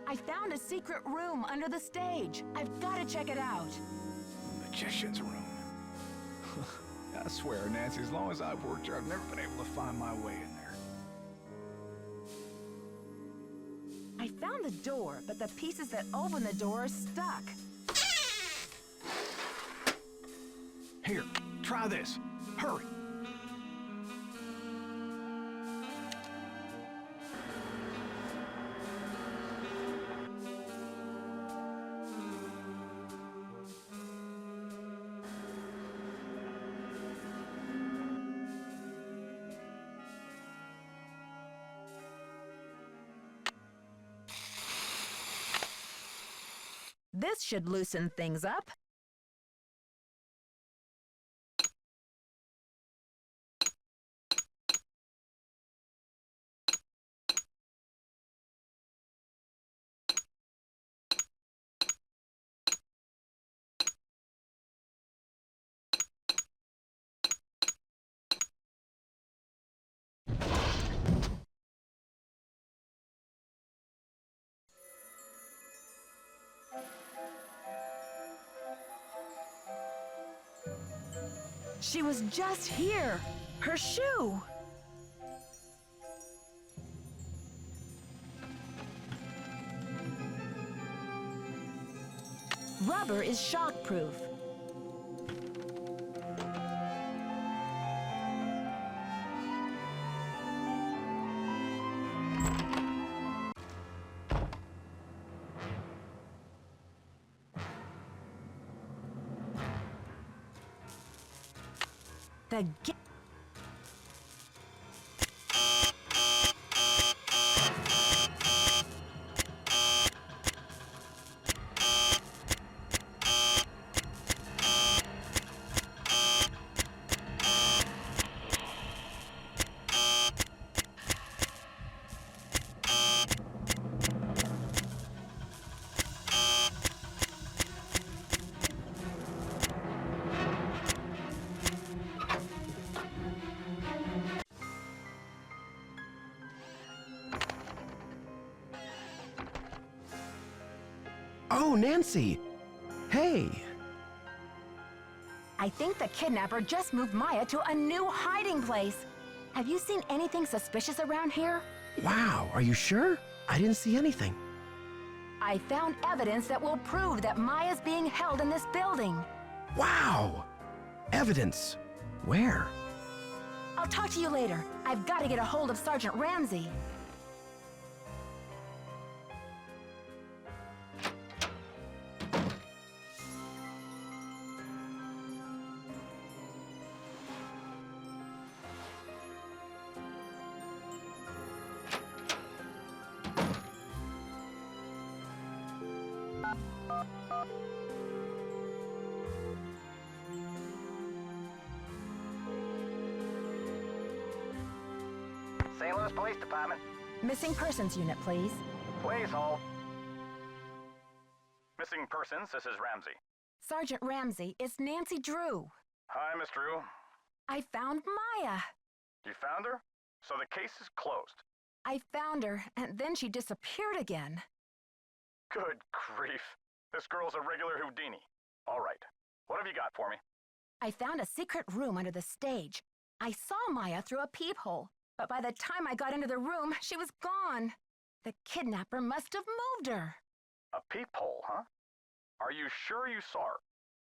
I found a secret room under the stage. I've got to check it out. Magician's room. I swear, Nancy, as long as I've worked here, I've never been able to find my way in there. I found the door, but the pieces that open the door are stuck. Here, try this. Hurry. This should loosen things up. She was just here. Her shoe. Rubber is shockproof. the Oh, Nancy! Hey! I think the kidnapper just moved Maya to a new hiding place. Have you seen anything suspicious around here? Wow, are you sure? I didn't see anything. I found evidence that will prove that Maya's being held in this building. Wow! Evidence. Where? I'll talk to you later. I've got to get a hold of Sergeant Ramsey. St. Louis Police Department. Missing persons unit, please. Please hold. Missing persons, this is Ramsey. Sergeant Ramsey, it's Nancy Drew. Hi, Miss Drew. I found Maya. You found her? So the case is closed. I found her, and then she disappeared again. Good grief. This girl's a regular Houdini. All right. What have you got for me? I found a secret room under the stage. I saw Maya through a peephole, but by the time I got into the room, she was gone. The kidnapper must have moved her. A peephole, huh? Are you sure you saw her?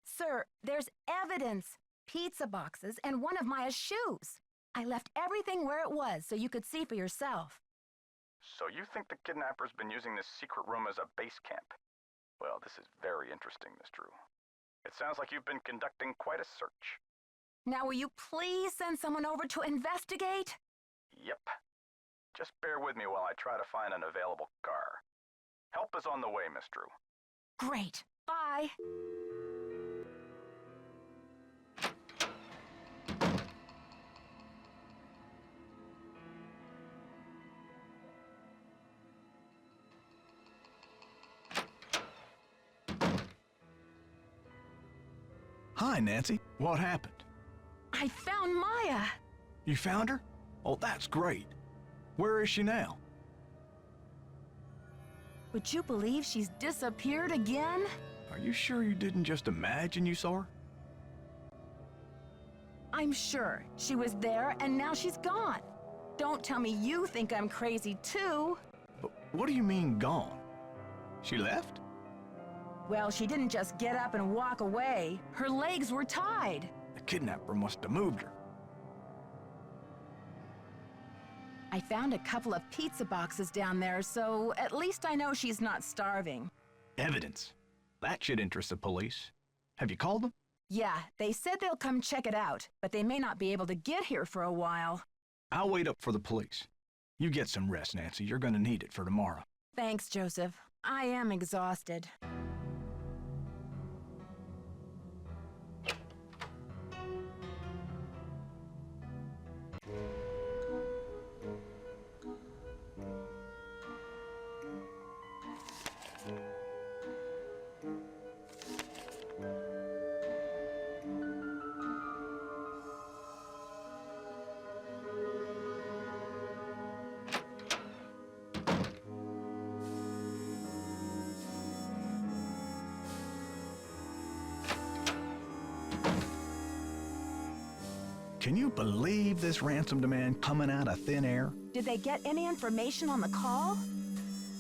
Sir, there's evidence. Pizza boxes and one of Maya's shoes. I left everything where it was so you could see for yourself. So you think the kidnapper's been using this secret room as a base camp? Well, this is very interesting, Miss Drew. It sounds like you've been conducting quite a search. Now will you please send someone over to investigate? Yep. Just bear with me while I try to find an available car. Help is on the way, Miss Drew. Great. Bye. Hi, Nancy. What happened? I found Maya. You found her? Oh, that's great. Where is she now? Would you believe she's disappeared again? Are you sure you didn't just imagine you saw her? I'm sure. She was there and now she's gone. Don't tell me you think I'm crazy too. But what do you mean gone? She left? Well, she didn't just get up and walk away. Her legs were tied. The kidnapper must have moved her. I found a couple of pizza boxes down there, so at least I know she's not starving. Evidence. That should interest the police. Have you called them? Yeah, they said they'll come check it out, but they may not be able to get here for a while. I'll wait up for the police. You get some rest, Nancy. You're gonna need it for tomorrow. Thanks, Joseph. I am exhausted. Can you believe this ransom demand coming out of thin air? Did they get any information on the call?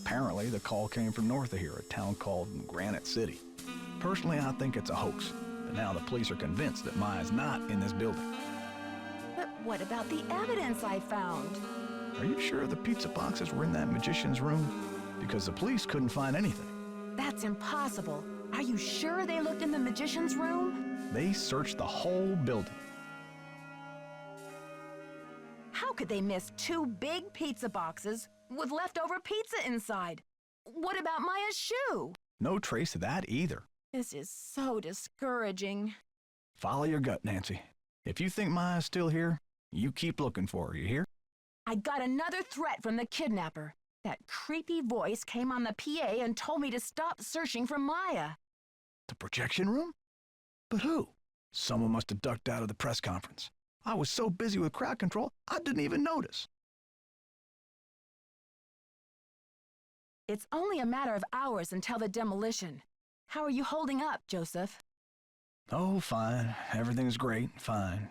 Apparently, the call came from north of here, a town called Granite City. Personally, I think it's a hoax, but now the police are convinced that Maya's not in this building. But what about the evidence I found? Are you sure the pizza boxes were in that magician's room? Because the police couldn't find anything. That's impossible. Are you sure they looked in the magician's room? They searched the whole building. could they miss 2 big pizza boxes with leftover pizza inside? What about Maya's shoe? No trace of that either. This is so discouraging. Follow your gut, Nancy. If you think Maya's still here, you keep looking for her, you hear? I got another threat from the kidnapper. That creepy voice came on the PA and told me to stop searching for Maya. The projection room? But who? Someone must have ducked out of the press conference. I was so busy with crowd control, I didn't even notice. It's only a matter of hours until the demolition. How are you holding up, Joseph? Oh, fine. Everything's great. Fine.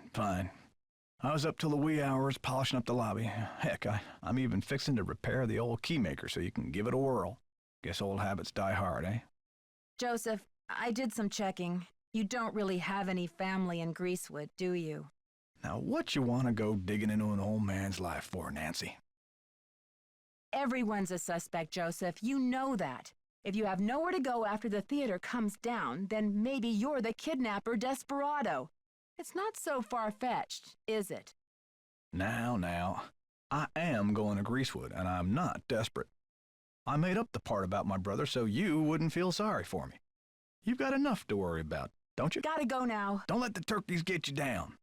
I was up till the wee hours polishing up the lobby. Heck, I'm even fixing to repair the old keymaker so you can give it a whirl. Guess old habits die hard, eh? Joseph, I did some checking. You don't really have any family in Greasewood, do you? Now, what you want to go digging into an old man's life for, Nancy? Everyone's a suspect, Joseph. You know that. If you have nowhere to go after the theater comes down, then maybe you're the kidnapper desperado. It's not so far-fetched, is it? Now. I am going to Greasewood, and I'm not desperate. I made up the part about my brother so you wouldn't feel sorry for me. You've got enough to worry about, don't you? Gotta go now. Don't let the turkeys get you down.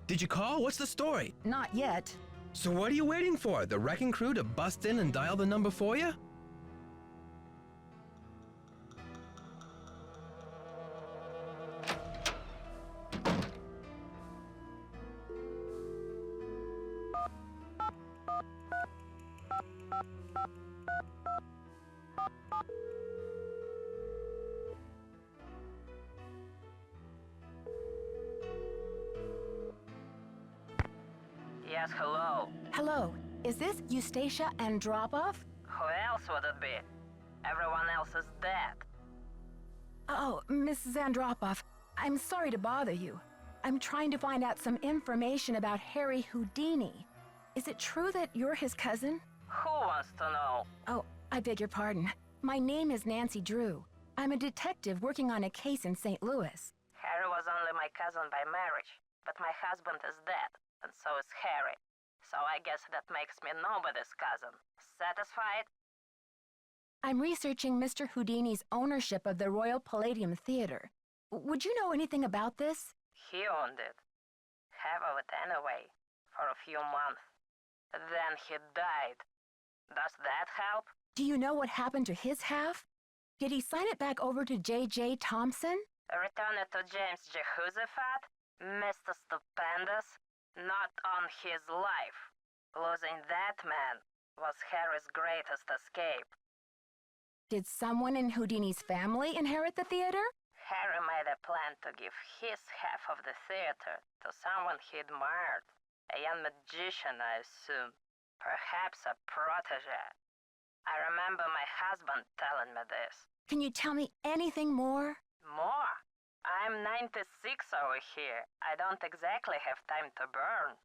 Did you call? What's the story? Not yet. So what are you waiting for? The wrecking crew to bust in and dial the number for you? Yes, hello. Hello, is this Eustacia Andropov? Who else would it be? Everyone else is dead. Oh, Mrs. Andropov, I'm sorry to bother you. I'm trying to find out some information about Harry Houdini. Is it true that you're his cousin? Who wants to know? Oh, I beg your pardon. My name is Nancy Drew. I'm a detective working on a case in St. Louis. Harry was only my cousin by marriage, but my husband is dead, and so is Harry. So I guess that makes me nobody's cousin. Satisfied? I'm researching Mr. Houdini's ownership of the Royal Palladium Theater. Would you know anything about this? He owned it. Half of it anyway, for a few months. Then he died. Does that help? Do you know what happened to his half? Did he sign it back over to J.J. Thompson? Return it to James Jehoshaphat? Mr. Stupendous? Not on his life. Losing that man was Harry's greatest escape. Did someone in Houdini's family inherit the theater? Harry made a plan to give his half of the theater to someone he admired. A young magician, I assume. Perhaps a protege. I remember my husband telling me this. Can you tell me anything more? More? I'm 96 over here. I don't exactly have time to burn.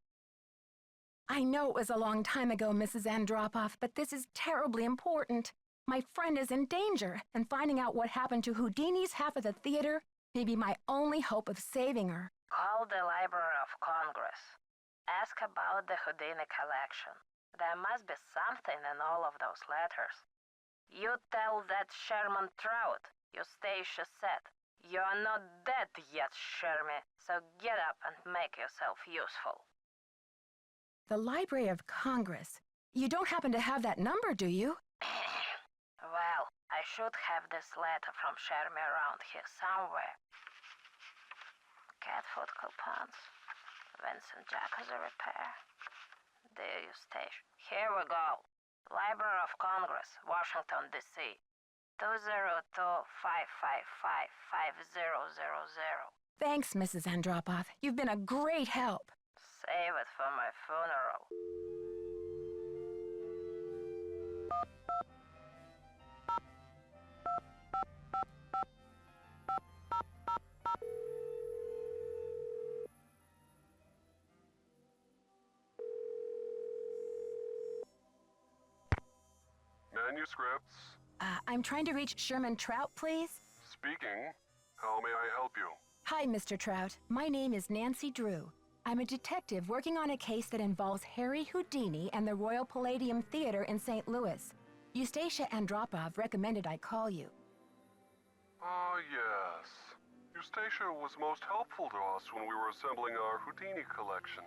I know it was a long time ago, Mrs. Andropov, but this is terribly important. My friend is in danger, and finding out what happened to Houdini's half of the theater may be my only hope of saving her. Call the Library of Congress. Ask about the Houdini collection. There must be something in all of those letters. You tell that Sherman Trout, Eustacia said. You're not dead yet, Shermy, so get up and make yourself useful. The Library of Congress. You don't happen to have that number, do you? Well, I should have this letter from Shermy around here somewhere. Cat food coupons. Vincent Jacuzzi repair. Dear Eustacia. Here we go. Library of Congress, Washington, D.C. 202-555-5000. Thanks, Mrs. Andropov. You've been a great help. Save it for my funeral. Manuscripts. I'm trying to reach Sherman Trout, please. Speaking. How may I help you? Hi, Mr. Trout. My name is Nancy Drew. I'm a detective working on a case that involves Harry Houdini and the Royal Palladium Theater in St. Louis. Eustacia Andropov recommended I call you. Ah, yes. Eustacia was most helpful to us when we were assembling our Houdini collection.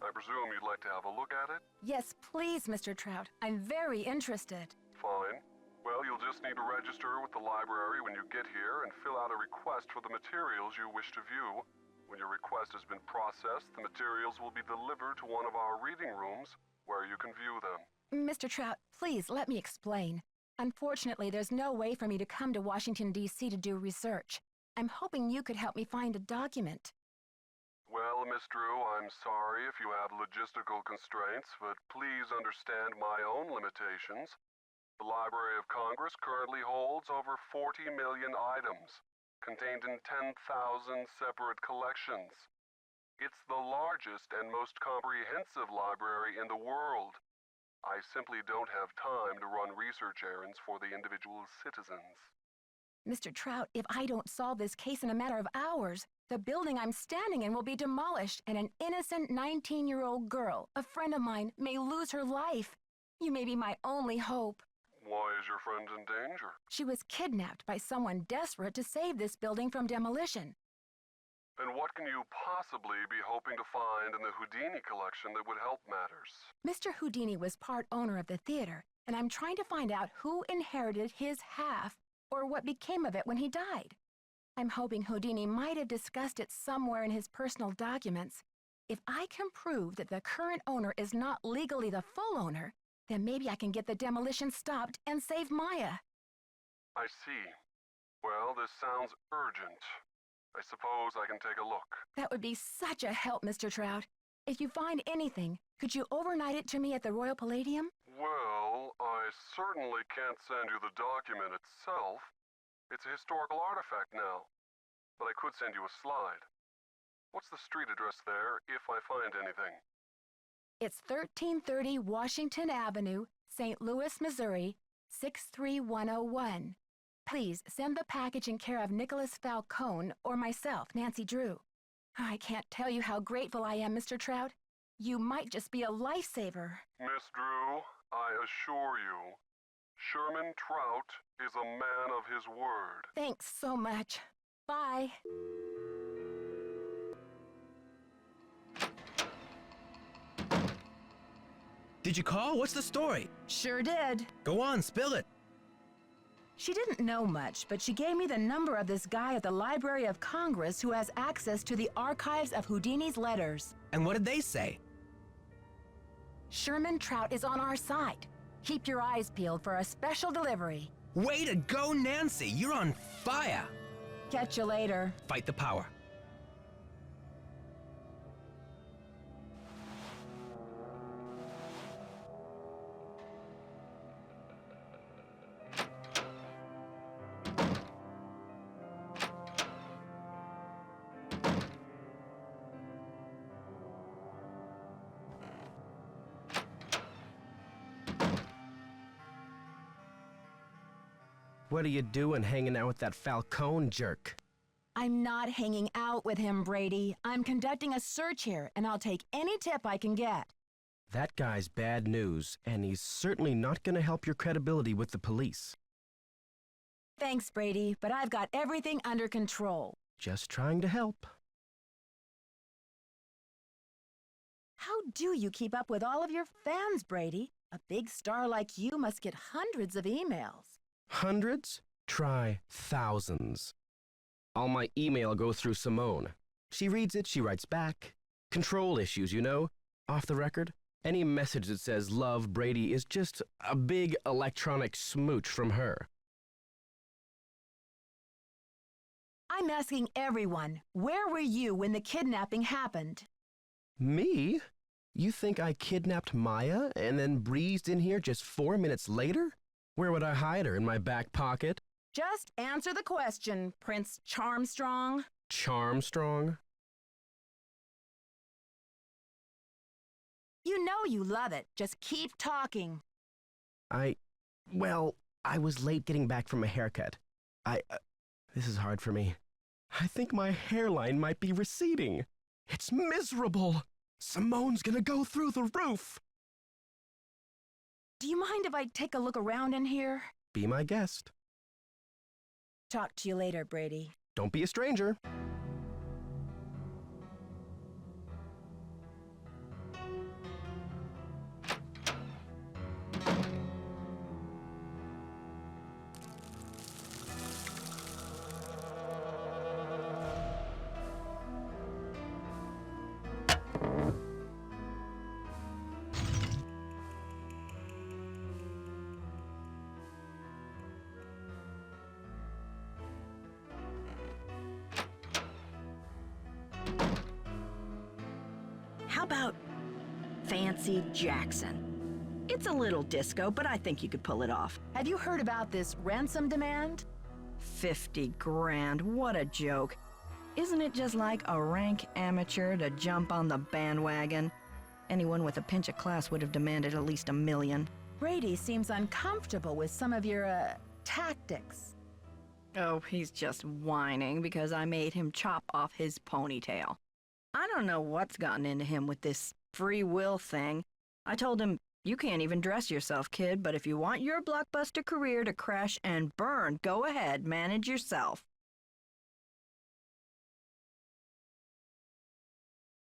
I presume you'd like to have a look at it? Yes, please, Mr. Trout. I'm very interested. Fine. Well, you'll just need to register with the library when you get here and fill out a request for the materials you wish to view. When your request has been processed, the materials will be delivered to one of our reading rooms where you can view them. Mr. Trout, please let me explain. Unfortunately, there's no way for me to come to Washington, D.C. to do research. I'm hoping you could help me find a document. Well, Miss Drew, I'm sorry if you have logistical constraints, but please understand my own limitations. The Library of Congress currently holds over 40 million items, contained in 10,000 separate collections. It's the largest and most comprehensive library in the world. I simply don't have time to run research errands for the individual citizens. Mr. Trout, if I don't solve this case in a matter of hours, the building I'm standing in will be demolished and an innocent 19-year-old girl, a friend of mine, may lose her life. You may be my only hope. Why is your friend in danger? She was kidnapped by someone desperate to save this building from demolition. And what can you possibly be hoping to find in the Houdini collection that would help matters? Mr. Houdini was part owner of the theater, and I'm trying to find out who inherited his half or what became of it when he died. I'm hoping Houdini might have discussed it somewhere in his personal documents. If I can prove that the current owner is not legally the full owner, then maybe I can get the demolition stopped and save Maya. I see. Well, this sounds urgent. I suppose I can take a look. That would be such a help, Mr. Trout. If you find anything, could you overnight it to me at the Royal Palladium? Well, I certainly can't send you the document itself. It's a historical artifact now. But I could send you a slide. What's the street address there, if I find anything? It's 1330 Washington Avenue, St. Louis, Missouri, 63101. Please send the package in care of Nicholas Falcone or myself, Nancy Drew. I can't tell you how grateful I am, Mr. Trout. You might just be a lifesaver. Miss Drew, I assure you, Sherman Trout is a man of his word. Thanks so much. Bye. Did you call? What's the story? Sure did. Go on, spill it. She didn't know much, but she gave me the number of this guy at the Library of Congress who has access to the archives of Houdini's letters. And what did they say? Sherman Trout is on our side. Keep your eyes peeled for a special delivery. Way to go, Nancy! You're on fire! Catch you later. Fight the power. What are you doing hanging out with that Falcone jerk? I'm not hanging out with him, Brady. I'm conducting a search here, and I'll take any tip I can get. That guy's bad news, and he's certainly not going to help your credibility with the police. Thanks, Brady, but I've got everything under control. Just trying to help. How do you keep up with all of your fans, Brady? A big star like you must get hundreds of emails. Hundreds? Try thousands. All my email go through Simone. She reads it, she writes back. Control issues, you know? Off the record, any message that says love Brady is just a big electronic smooch from her. I'm asking everyone, where were you when the kidnapping happened? Me? You think I kidnapped Maya and then breezed in here just 4 minutes later? Where would I hide her? In my back pocket? Just answer the question, Prince Charmstrong. Charmstrong? You know you love it. Just keep talking. Well, I was late getting back from a haircut. This is hard for me. I think my hairline might be receding. It's miserable. Simone's gonna go through the roof. Do you mind if I take a look around in here? Be my guest. Talk to you later, Brady. Don't be a stranger. How about Fancy Jackson? It's a little disco, but I think you could pull it off. Have you heard about this ransom demand? 50 grand, what a joke. Isn't it just like a rank amateur to jump on the bandwagon? Anyone with a pinch of class would have demanded at least $1 million. Brady seems uncomfortable with some of your, tactics. Oh, he's just whining because I made him chop off his ponytail. I don't know what's gotten into him with this free will thing. I told him, you can't even dress yourself, kid, but if you want your blockbuster career to crash and burn, go ahead, manage yourself.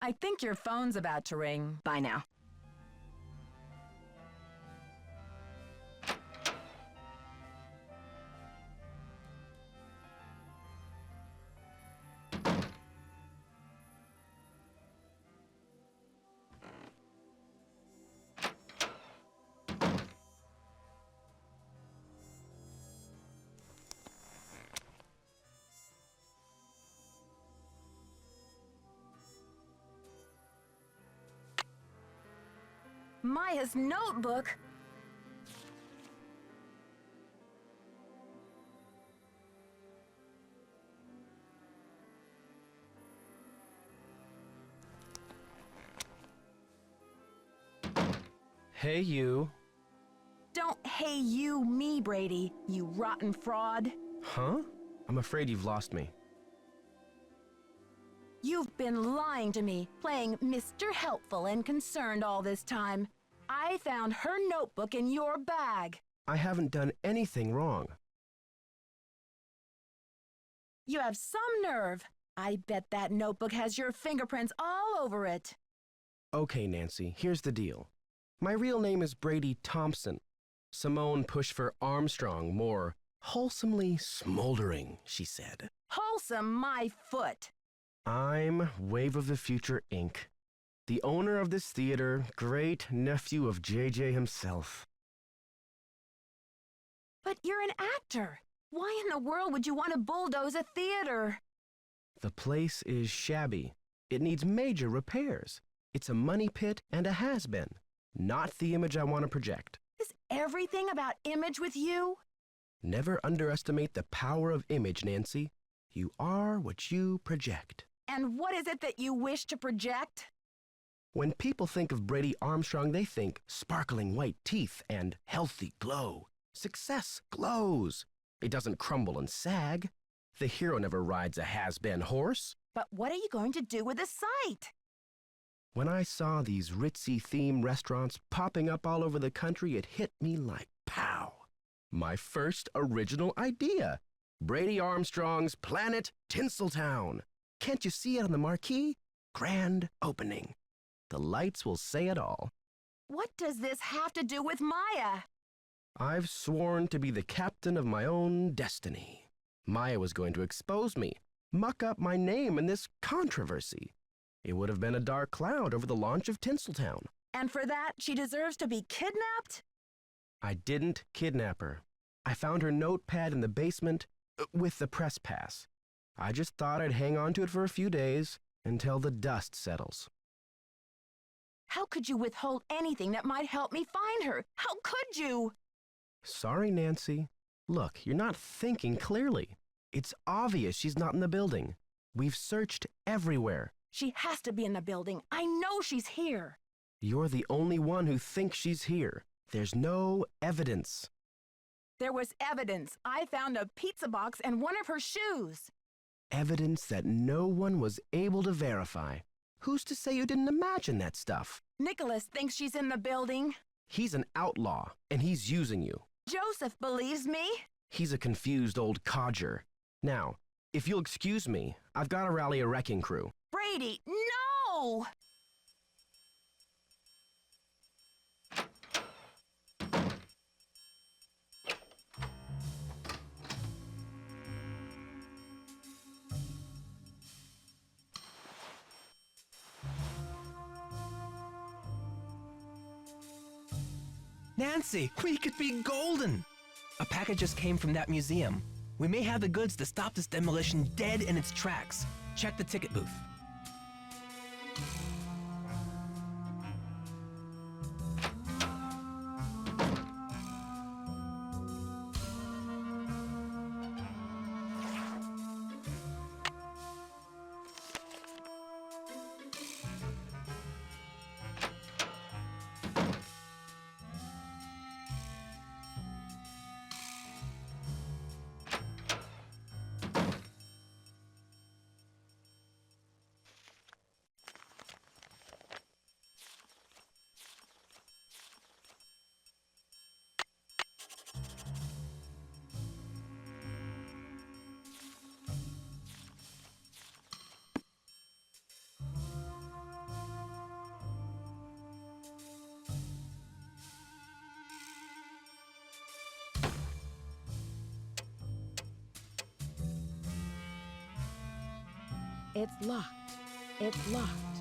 I think your phone's about to ring. Bye now. Maya's notebook? Hey, you. Don't hey you me, Brady, you rotten fraud. Huh? I'm afraid you've lost me. You've been lying to me, playing Mr. Helpful and Concerned all this time. I found her notebook in your bag. I haven't done anything wrong. You have some nerve. I bet that notebook has your fingerprints all over it. Okay, Nancy, here's the deal. My real name is Brady Thompson. Simone pushed for Armstrong, more wholesomely smoldering, she said. Wholesome my foot. I'm Wave of the Future, Inc., the owner of this theater, great nephew of JJ himself. But you're an actor. Why in the world would you want to bulldoze a theater? The place is shabby. It needs major repairs. It's a money pit and a has-been. Not the image I want to project. Is everything about image with you? Never underestimate the power of image, Nancy. You are what you project. And what is it that you wish to project? When people think of Brady Armstrong, they think sparkling white teeth and healthy glow. Success glows. It doesn't crumble and sag. The hero never rides a has-been horse. But what are you going to do with the site? When I saw these ritzy theme restaurants popping up all over the country, it hit me like pow. My first original idea. Brady Armstrong's Planet Tinseltown. Can't you see it on the marquee? Grand opening. The lights will say it all. What does this have to do with Maya? I've sworn to be the captain of my own destiny. Maya was going to expose me, muck up my name in this controversy. It would have been a dark cloud over the launch of Tinseltown. And for that, she deserves to be kidnapped? I didn't kidnap her. I found her notepad in the basement with the press pass. I just thought I'd hang on to it for a few days until the dust settles. How could you withhold anything that might help me find her? How could you? Sorry, Nancy. Look, you're not thinking clearly. It's obvious she's not in the building. We've searched everywhere. She has to be in the building. I know she's here. You're the only one who thinks she's here. There's no evidence. There was evidence. I found a pizza box and one of her shoes. Evidence that no one was able to verify. Who's to say you didn't imagine that stuff? Nicholas thinks she's in the building. He's an outlaw, and he's using you. Joseph believes me. He's a confused old codger. Now, if you'll excuse me, I've got to rally a wrecking crew. Brady, no! Nancy, we could be golden. A package just came from that museum. We may have the goods to stop this demolition dead in its tracks. Check the ticket booth. It's locked. It's locked.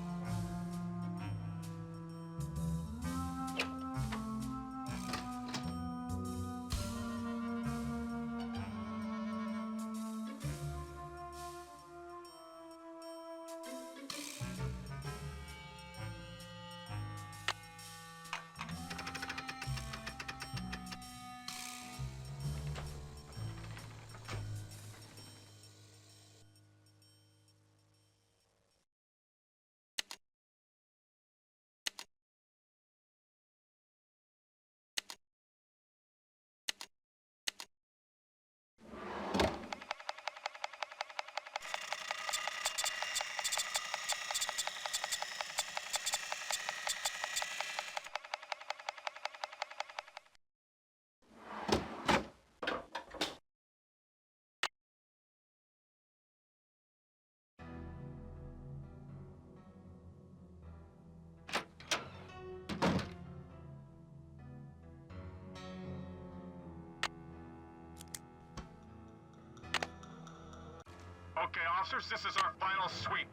Okay, officers, this is our final sweep.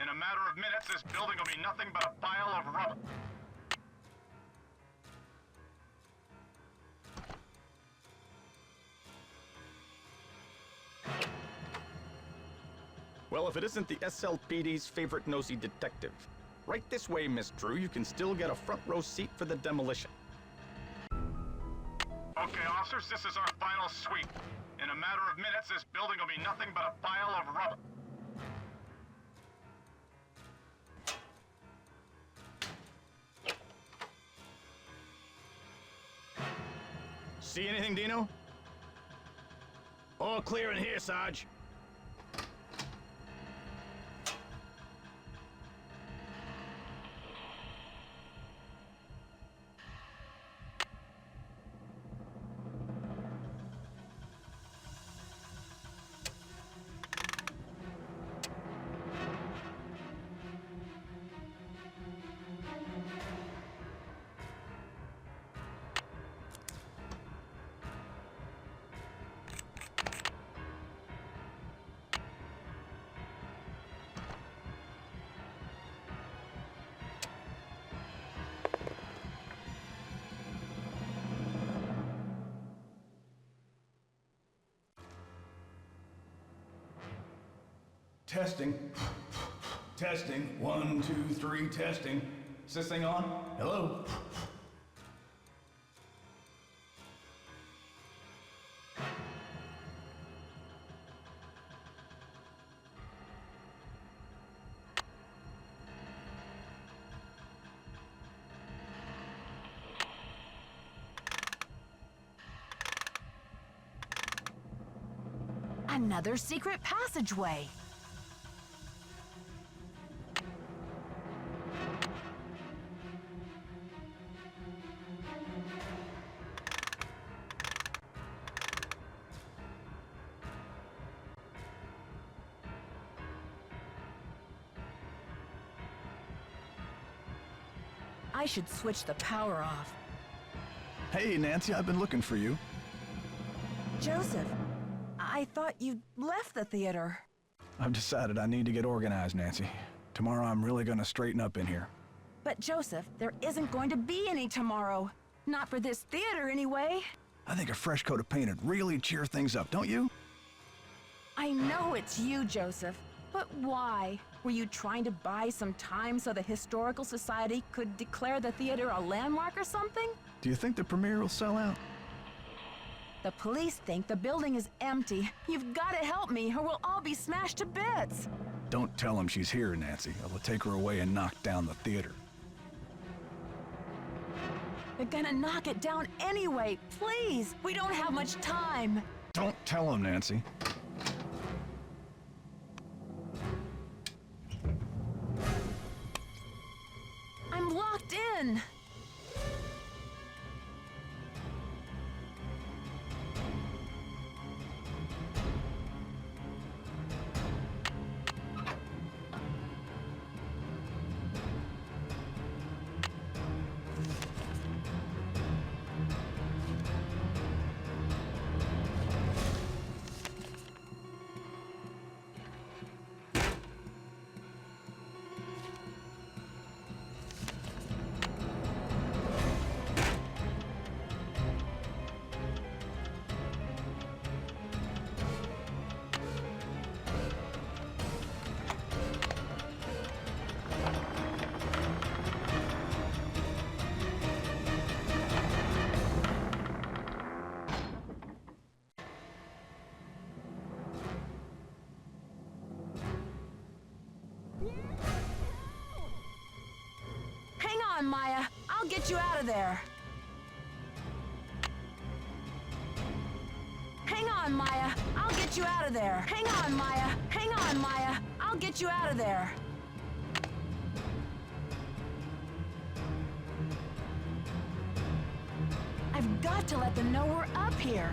In a matter of minutes, this building will be nothing but a pile of rubble. Well, if it isn't the SLPD's favorite nosy detective. Right this way, Miss Drew. You can still get a front row seat for the demolition. Okay, officers, this is our final sweep. In a matter of minutes, this building will be nothing but a pile of rubble. See anything, Dino? All clear in here, Sarge. Testing. Testing. 1, 2, 3, testing. Is this thing on? Hello? Another secret passageway. I should switch the power off. Hey, Nancy, I've been looking for you. Joseph, I thought you left the theater. I've decided I need to get organized, Nancy. Tomorrow I'm really gonna straighten up in here. But Joseph, there isn't going to be any tomorrow. Not for this theater, anyway. I think a fresh coat of paint would really cheer things up, don't you? I know it's you, Joseph. But why? Were you trying to buy some time so the Historical Society could declare the theater a landmark or something? Do you think the premiere will sell out? The police think the building is empty. You've got to help me, or we'll all be smashed to bits. Don't tell them she's here, Nancy. I will take her away and knock down the theater. They're gonna knock it down anyway. Please, we don't have much time. Don't tell them, Nancy. I'm locked in. Hang on, Maya. I'll get you out of there. Hang on, Maya. I'll get you out of there. Hang on, Maya. Hang on, Maya. I'll get you out of there. I've got to let them know we're up here.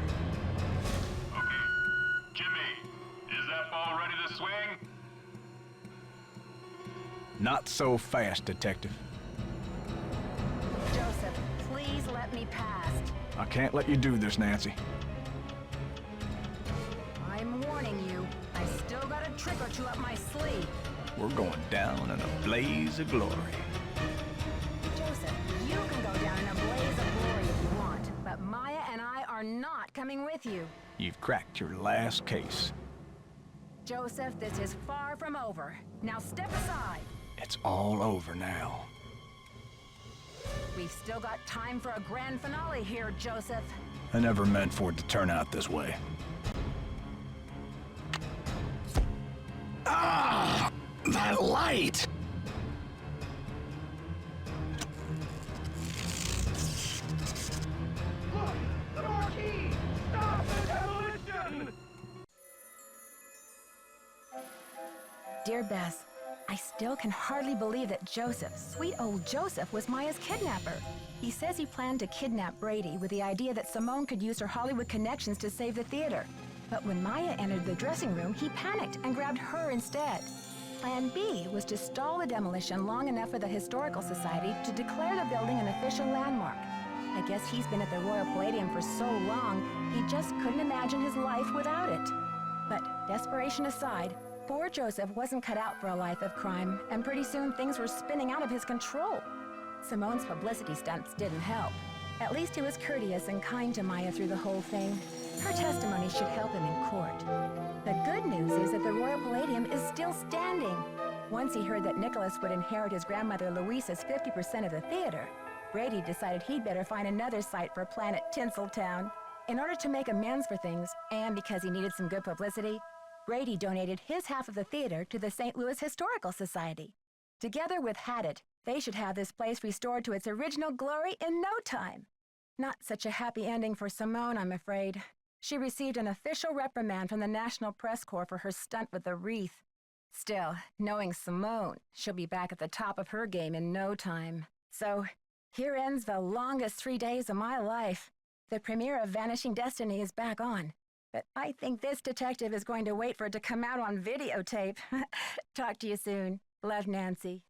Okay. Jimmy, is that ball ready to swing? Not so fast, Detective. Joseph, please let me past. I can't let you do this, Nancy. I'm warning you. I still got a trick or two up my sleeve. We're going down in a blaze of glory. Joseph, you can go down in a blaze of glory if you want, but Maya and I are not coming with you. You've cracked your last case. Joseph, this is far from over. Now step aside. It's all over now. We've still got time for a grand finale here, Joseph. I never meant for it to turn out this way. Ah! That light! Look! The marquee! Stop the demolition! Dear Bess, I still can hardly believe that Joseph, sweet old Joseph, was Maya's kidnapper. He says he planned to kidnap Brady with the idea that Simone could use her Hollywood connections to save the theater. But when Maya entered the dressing room, he panicked and grabbed her instead. Plan B was to stall the demolition long enough for the Historical Society to declare the building an official landmark. I guess he's been at the Royal Palladium for so long, he just couldn't imagine his life without it. But desperation aside, poor Joseph wasn't cut out for a life of crime, and pretty soon things were spinning out of his control. Simone's publicity stunts didn't help. At least he was courteous and kind to Maya through the whole thing. Her testimony should help him in court. The good news is that the Royal Palladium is still standing. Once he heard that Nicholas would inherit his grandmother Louisa's 50% of the theater, Brady decided he'd better find another site for Planet Tinseltown. In order to make amends for things, and because he needed some good publicity, Brady donated his half of the theater to the St. Louis Historical Society. Together with Haddett, they should have this place restored to its original glory in no time. Not such a happy ending for Simone, I'm afraid. She received an official reprimand from the National Press Corps for her stunt with the wreath. Still, knowing Simone, she'll be back at the top of her game in no time. So, here ends the longest 3 days of my life. The premiere of Vanishing Destiny is back on, but I think this detective is going to wait for it to come out on videotape. Talk to you soon. Love, Nancy.